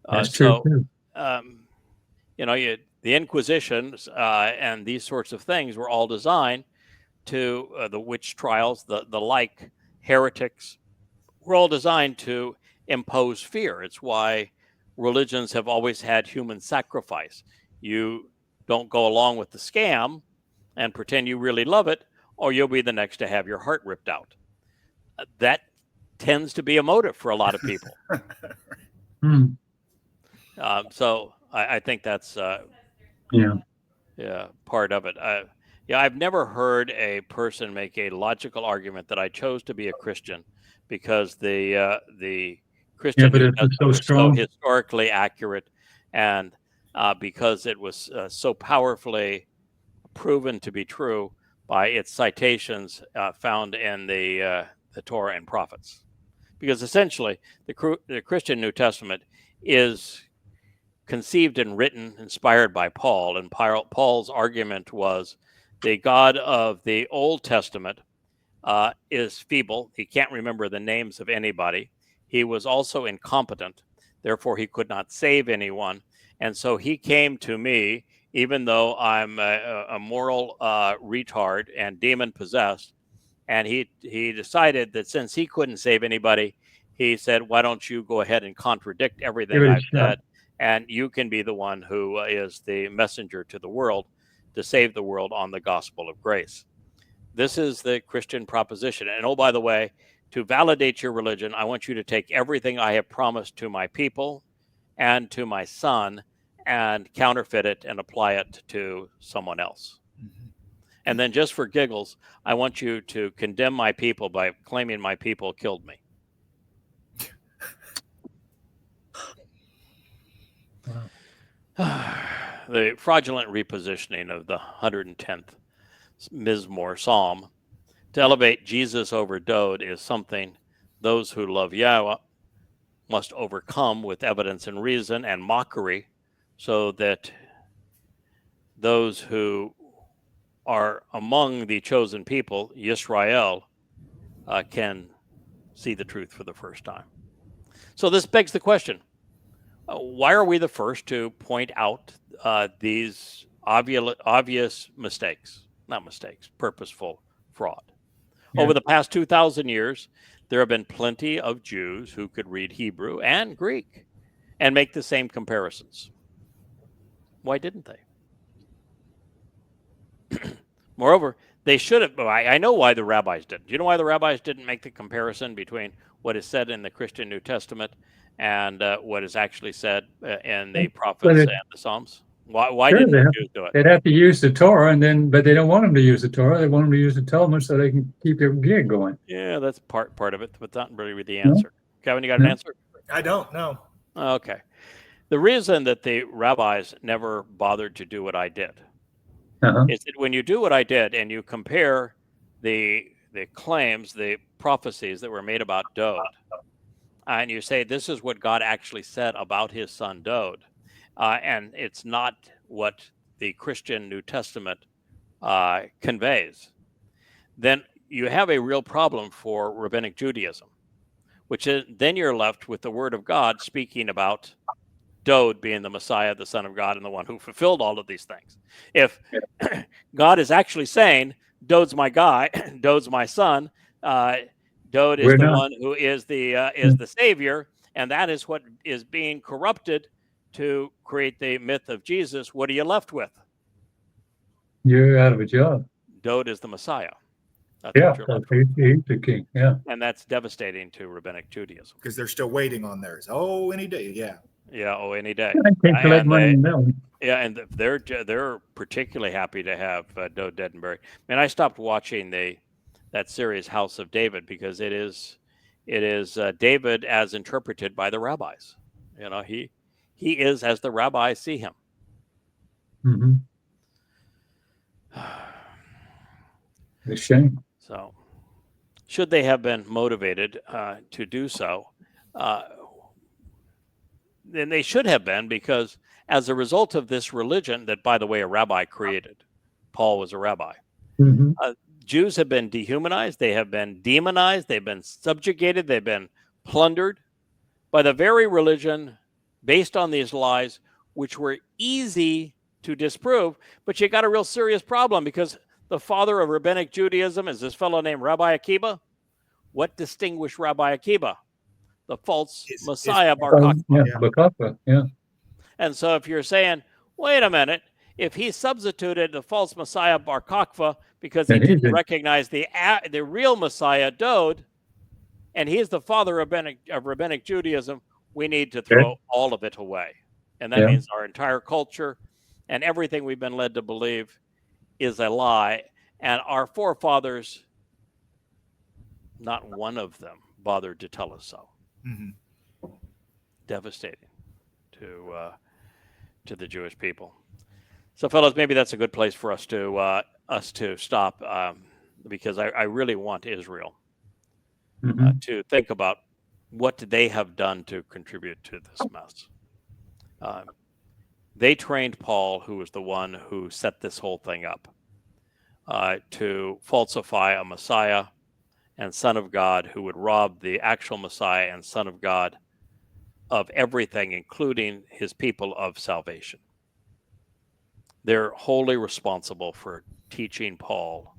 That's true. the Inquisitions and these sorts of things were all designed to the witch trials, the like heretics, were all designed to impose fear. It's why religions have always had human sacrifice. You don't go along with the scam and pretend you really love it, or you'll be the next to have your heart ripped out. That tends to be a motive for a lot of people. So I think that's part of it. I've never heard a person make a logical argument that I chose to be a Christian because the Christian New Testament was so historically accurate, and because it was so powerfully proven to be true by its citations found in the Torah and prophets. Because essentially, the Christian New Testament is conceived and written, inspired by Paul, and Paul's argument was the God of the Old Testament is feeble. He can't remember the names of anybody. He was also incompetent. Therefore, he could not save anyone. And so he came to me, even though I'm a moral retard and demon-possessed. And he decided that since he couldn't save anybody, he said, why don't you go ahead and contradict everything I've said? And you can be the one who is the messenger to the world to save the world on the gospel of grace. This is the Christian proposition. And oh, by the way, to validate your religion, I want you to take everything I have promised to my people and to my son and counterfeit it and apply it to someone else. Mm-hmm. And then just for giggles, I want you to condemn my people by claiming my people killed me. Wow. The fraudulent repositioning of the 110th Mizmor Psalm to elevate Jesus over Dode is something those who love Yahweh must overcome with evidence and reason and mockery, so that those who are among the chosen people, Yisrael, can see the truth for the first time. So this begs the question, why are we the first to point out these obvious mistakes? Not mistakes, purposeful fraud. Yeah. Over the past 2,000 years, there have been plenty of Jews who could read Hebrew and Greek and make the same comparisons. Why didn't they? Moreover, they should have. I know why the rabbis didn't. Do you know why the rabbis didn't make the comparison between what is said in the Christian New Testament and what is actually said in the prophets and the Psalms? Why didn't the Jews do it? They'd have to use the Torah, but they don't want them to use the Torah. They want them to use the Talmud so they can keep their gig going. Yeah, that's part of it, but not really the answer. Kevin, you got an answer? I don't know. Okay. The reason that the rabbis never bothered to do what I did is that when you do what I did and you compare the claims, the prophecies that were made about Dode, and you say this is what God actually said about his son Dode, and it's not what the Christian New Testament conveys, then you have a real problem for rabbinic Judaism, which is then you're left with the word of God speaking about Dode being the Messiah, the Son of God, and the one who fulfilled all of these things. If God is actually saying, Dode's my guy, Dode's my son, Dode is the one who is the Savior, and that is what is being corrupted to create the myth of Jesus, what are you left with? You're out of a job. Dode is the Messiah. That's he's the king. Yeah. And that's devastating to rabbinic Judaism. Because they're still waiting on theirs. Oh, any day. Yeah. Yeah. Oh, any day. I can't collect money in that one. Yeah. And they're particularly happy to have Dode dead and buried. I mean, I stopped watching that series House of David because it is David as interpreted by the rabbis. You know, he is as the rabbis see him. Mm-hmm. A shame. So, should they have been motivated to do so, then they should have been, because as a result of this religion that, by the way, a rabbi created, Paul was a rabbi, Jews have been dehumanized, they have been demonized, they've been subjugated, they've been plundered by the very religion based on these lies which were easy to disprove, but you got a real serious problem because the father of rabbinic Judaism is this fellow named Rabbi Akiva. What distinguished Rabbi Akiva? The false Messiah Bar Kokhba. Yeah, Bar Kokhba, yeah. And so if you're saying, wait a minute, if he substituted the false Messiah Bar Kokhba because he didn't recognize the real Messiah Dode, and he's the father of rabbinic Judaism, we need to throw all of it away. And that means our entire culture and everything we've been led to believe is a lie. And our forefathers, not one of them bothered to tell us so. Mm-hmm. Devastating to the Jewish people. So, fellows, maybe that's a good place for us to stop, because I really want Israel to think about what they have done to contribute to this mess. They trained Paul, who was the one who set this whole thing up, to falsify a Messiah and Son of God who would rob the actual Messiah and Son of God of everything, including his people, of salvation. They're wholly responsible for teaching Paul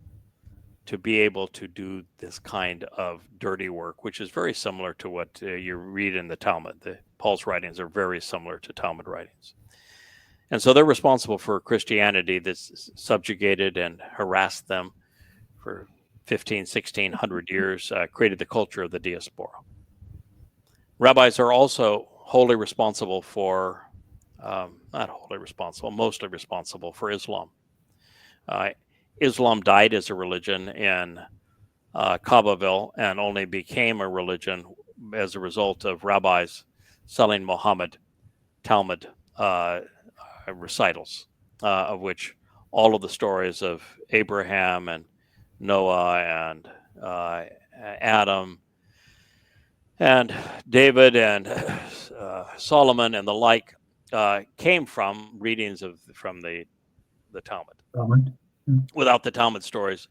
to be able to do this kind of dirty work, which is very similar to what you read in the Talmud. Paul's writings are very similar to Talmud writings. And so they're responsible for Christianity that's subjugated and harassed them for 1600 years, created the culture of the diaspora. Rabbis are also wholly responsible for, not wholly responsible, mostly responsible for Islam. Islam died as a religion in Kabbaville and only became a religion as a result of rabbis selling Muhammad Talmud recitals, of which all of the stories of Abraham and Noah and Adam and David and Solomon and the like came from readings from the Talmud. Without the Talmud stories,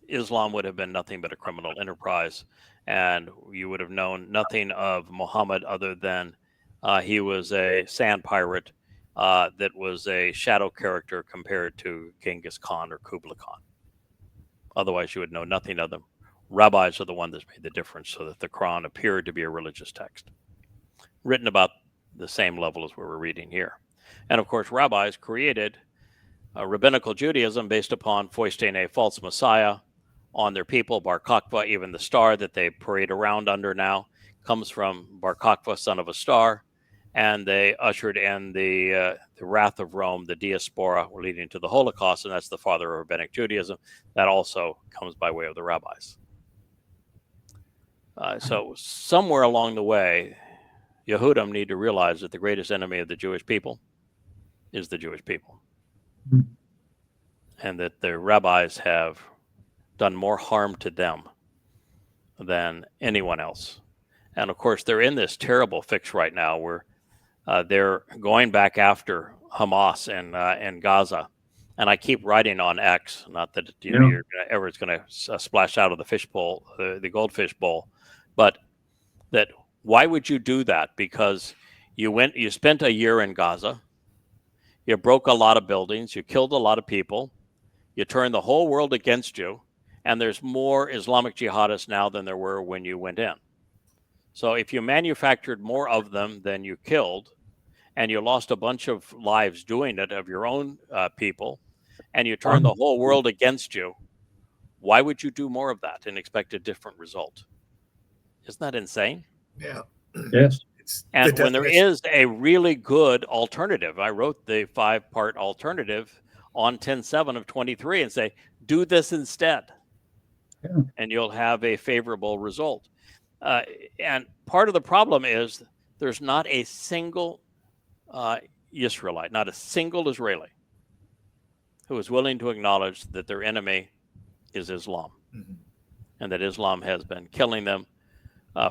Islam would have been nothing but a criminal enterprise, and you would have known nothing of Muhammad other than he was a sand pirate that was a shadow character compared to Genghis Khan or Kublai Khan. Otherwise, you would know nothing of them. Rabbis are the one that's made the difference so that the Quran appeared to be a religious text, written about the same level as we were reading here. And of course, rabbis created rabbinical Judaism based upon foisting a false Messiah on their people, Bar Kokhba. Even the star that they parade around under now comes from Bar Kokhba, son of a star. And they ushered in the wrath of Rome, the diaspora, leading to the Holocaust, and that's the father of rabbinic Judaism. That also comes by way of the rabbis. So somewhere along the way, Yehudim need to realize that the greatest enemy of the Jewish people is the Jewish people. And that the rabbis have done more harm to them than anyone else. And of course, they're in this terrible fix right now where they're going back after Hamas and Gaza. And I keep writing on X, not that you're ever it's going to splash out of the fishbowl, the goldfish bowl, but that why would you do that? Because you spent a year in Gaza, you broke a lot of buildings, you killed a lot of people, you turned the whole world against you, and there's more Islamic jihadists now than there were when you went in. So if you manufactured more of them than you killed, and you lost a bunch of lives doing it of your own people, and you turned the whole world against you, why would you do more of that and expect a different result? Isn't that insane? Yeah. Yes. And when there is a really good alternative, I wrote the 5-part alternative on 10/7 of 23 and say, do this instead, and you'll have a favorable result. And part of the problem is there's not a single Israelite, not a single Israeli who is willing to acknowledge that their enemy is Islam, and that Islam has been killing them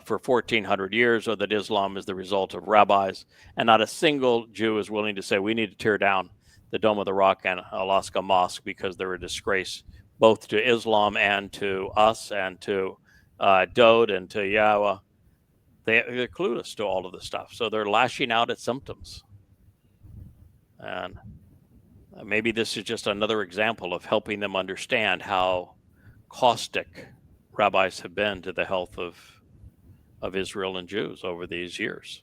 for 1,400 years, or that Islam is the result of rabbis. And not a single Jew is willing to say we need to tear down the Dome of the Rock and Alaska Mosque because they're a disgrace both to Islam and to us and to Dode and to Yahowah. they're clueless to all of this stuff. So they're lashing out at symptoms. And maybe this is just another example of helping them understand how caustic rabbis have been to the health of Israel and Jews over these years.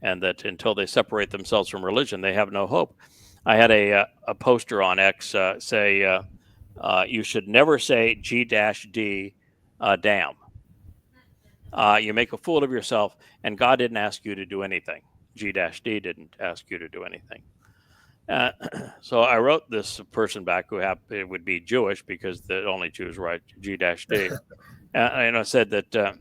And that until they separate themselves from religion, they have no hope. I had a poster on X say, you should never say G-D, damn. You make a fool of yourself, and God didn't ask you to do anything. G-D didn't ask you to do anything. So I wrote this person back who it would be Jewish because the only Jews write G-D. And I said that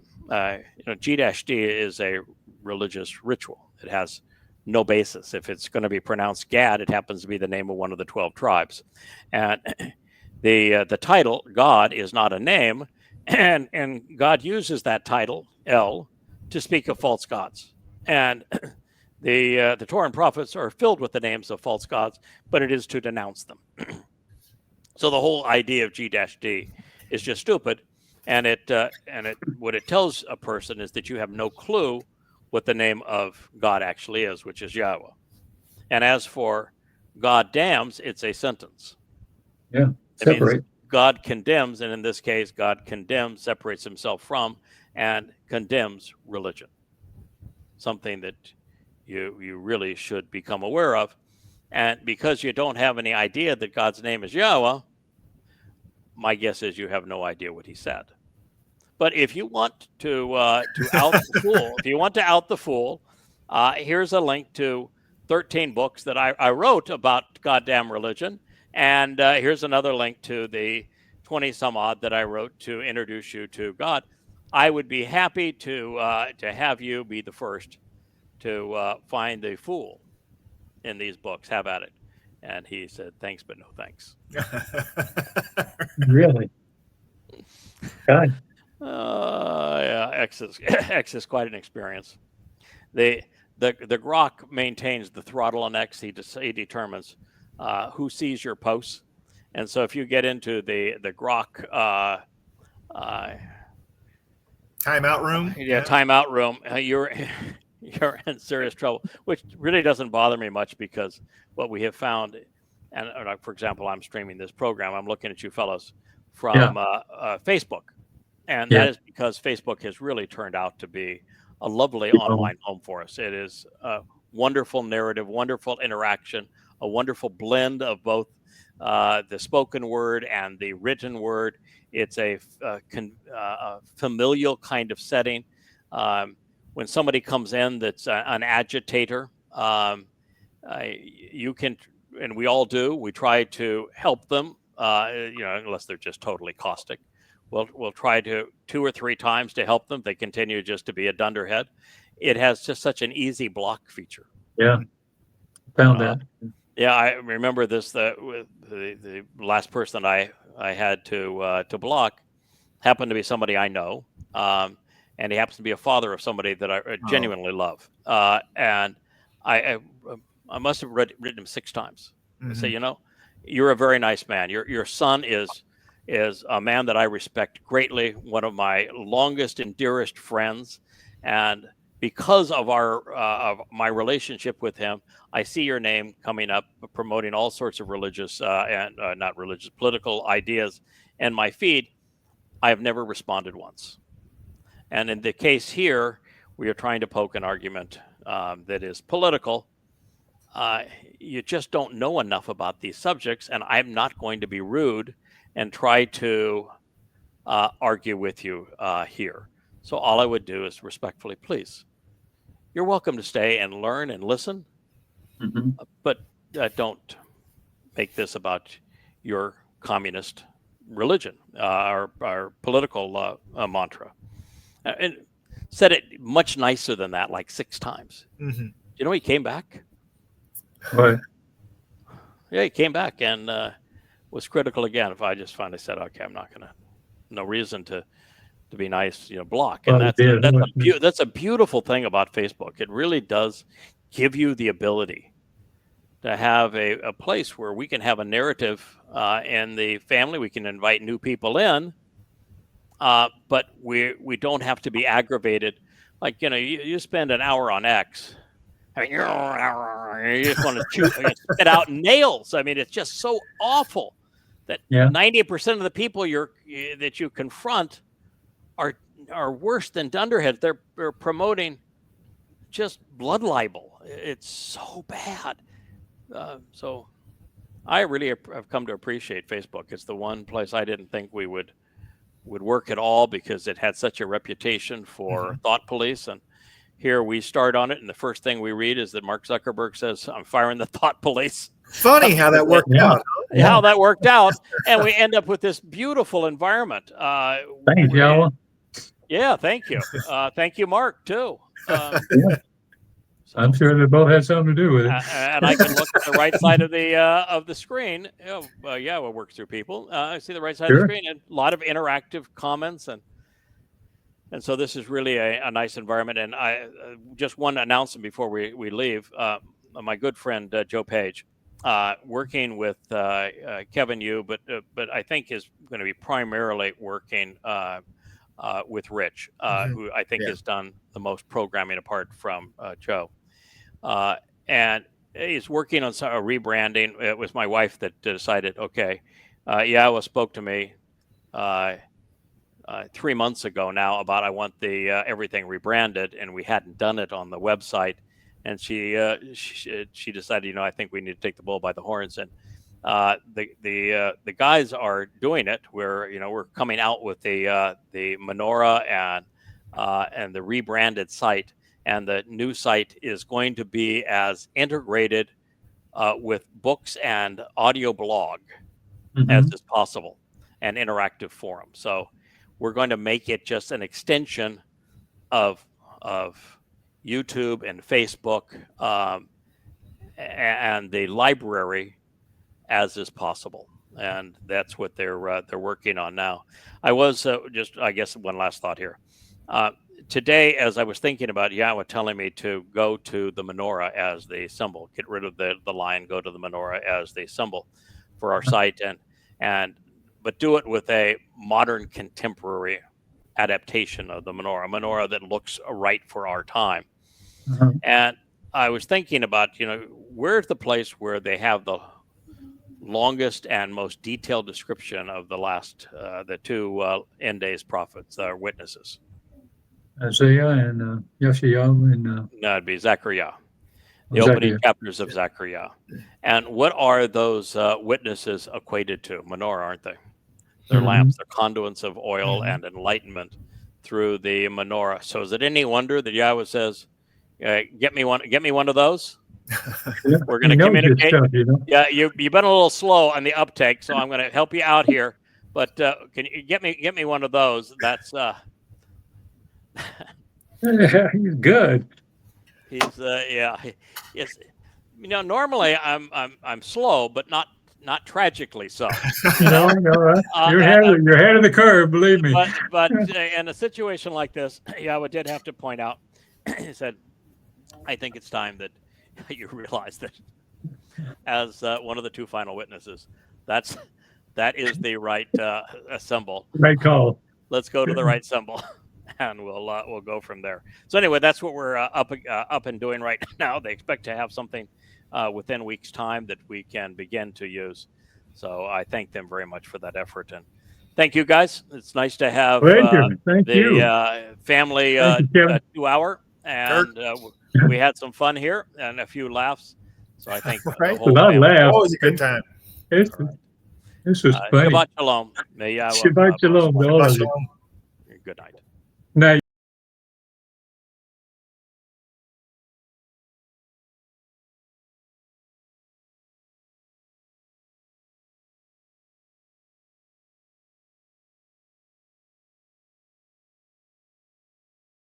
G-D is a religious ritual. It has no basis. If it's going to be pronounced Gad, it happens to be the name of one of the 12 tribes. And the title, God, is not a name. And God uses that title, El, to speak of false gods. And the Torah and prophets are filled with the names of false gods, but it is to denounce them. So the whole idea of G-D is just stupid. And what it tells a person is that you have no clue what the name of God actually is, which is Yahweh. And as for God damns, it's a sentence. Yeah, separate. God condemns, and in this case, God condemns, separates himself from, and condemns religion. Something that you really should become aware of. And because you don't have any idea that God's name is Yahweh, my guess is you have no idea what he said. But if you want to out the fool, if you want to out the fool, here's a link to 13 books that I wrote about goddamn religion. And here's another link to the 20 some odd that I wrote to introduce you to God. I would be happy to have you be the first to find the fool in these books. Have at it. And he said, thanks, but no thanks. Really? God. Yeah, X is quite an experience. The Grok maintains the throttle on X. He determines who sees your posts, and so if you get into the Grok timeout room, timeout room, you're in serious trouble. Which really doesn't bother me much because what we have found, and for example, I'm streaming this program. I'm looking at you fellows from Facebook. And that is because Facebook has really turned out to be a lovely online home for us. It is a wonderful narrative, wonderful interaction, a wonderful blend of both the spoken word and the written word. It's a familial kind of setting. When somebody comes in that's an agitator, you can, and we all do, we try to help them, unless they're just totally caustic. We'll try to 2 or 3 times to help them. They continue just to be a dunderhead. It has just such an easy block feature. Yeah, found that. Yeah, I remember this. The last person I had to block happened to be somebody I know, and he happens to be a father of somebody that I genuinely love. And I must have written him 6 times. Mm-hmm. I say, you're a very nice man. Your son is a man that I respect greatly, one of my longest and dearest friends. And because of of my relationship with him, I see your name coming up, promoting all sorts of religious and not religious, political ideas in my feed. I have never responded once. And in the case here, we are trying to poke an argument that is political. You just don't know enough about these subjects, and I'm not going to be rude and try to argue with you here. So all I would do is respectfully, please, you're welcome to stay and learn and listen, but don't make this about your communist religion or political mantra. And said it much nicer than that, like 6 times. Mm-hmm. He came back. Right. Yeah, he came back and was critical again. If I just finally said, okay, I'm not gonna, no reason to be nice, block. And that's a beautiful thing about Facebook. It really does give you the ability to have a place where we can have a narrative in the family. We can invite new people in, but we don't have to be aggravated like, you spend an hour on X. I mean, you just want to spit out nails. I mean, it's just so awful that 90% of the people that you confront are worse than dunderheads. They're promoting just blood libel. It's so bad. So I really have come to appreciate Facebook. It's the one place I didn't think we would work at all because it had such a reputation for thought police. And here we start on it, and the first thing we read is that Mark Zuckerberg says, "I'm firing the thought police." Funny how that worked out. How that worked out, and we end up with this beautiful environment. Thanks, Yahowah. Yeah, thank you. Thank you, Mark, too. I'm sure they both had something to do with it. And I can look at the right side of the screen. What works through people. I see the right side of the screen, and a lot of interactive comments, and so this is really a nice environment. And I just one announcement before we leave. My good friend Joe Page, working with Kevin Yu, but I think is going to be primarily working with Rich, who I think has done the most programming apart from Joe. And he's working on a rebranding. It was my wife that decided, okay, Yahowah spoke to me 3 months ago now about I want the everything rebranded, and we hadn't done it on the website. And she decided, I think we need to take the bull by the horns. And the guys are doing it. We're coming out with the menorah and the rebranded site, and the new site is going to be as integrated with books and audio blog as is possible, and interactive forum. So we're going to make it just an extension of YouTube and Facebook and the library as is possible, and that's what they're working on now. I was I guess one last thought here. Today, as I was thinking about Yahowah telling me to go to the menorah as the symbol, get rid of the lion, go to the menorah as the symbol for our site, but do it with a modern, contemporary adaptation of the menorah that looks right for our time. And I was thinking about, where's the place where they have the longest and most detailed description of the two end days prophets, witnesses? Isaiah and Yeshayahu and no, it'd be Zechariah, the opening chapters of Zechariah. And what are those witnesses equated to? Menorah, aren't they? They're lamps, they're conduits of oil and enlightenment through the menorah. So is it any wonder that Yahowah says, "Get me one of those"? We're going to communicate. Stuff, Yeah, you've been a little slow on the uptake, so I'm going to help you out here. But can you get me one of those? That's he's good. He's Yes. Normally I'm slow, but not tragically so. No, you're ahead of the curve, believe me. But in a situation like this, Yahowah did have to point out. He said, "I think it's time that you realize that as one of the two final witnesses, that is the right symbol. Right call. Let's go to the right symbol." And we'll go from there. So anyway, that's what we're up and doing right now. They expect to have something within a week's time that we can begin to use. So I thank them very much for that effort, and thank you guys. It's nice to have the family 2 hour, and we had some fun here and a few laughs. So I think the whole family. Always a good time. This was funny. Shabbat shalom. Shabbat shalom. Shabbat shalom. Good night. Night.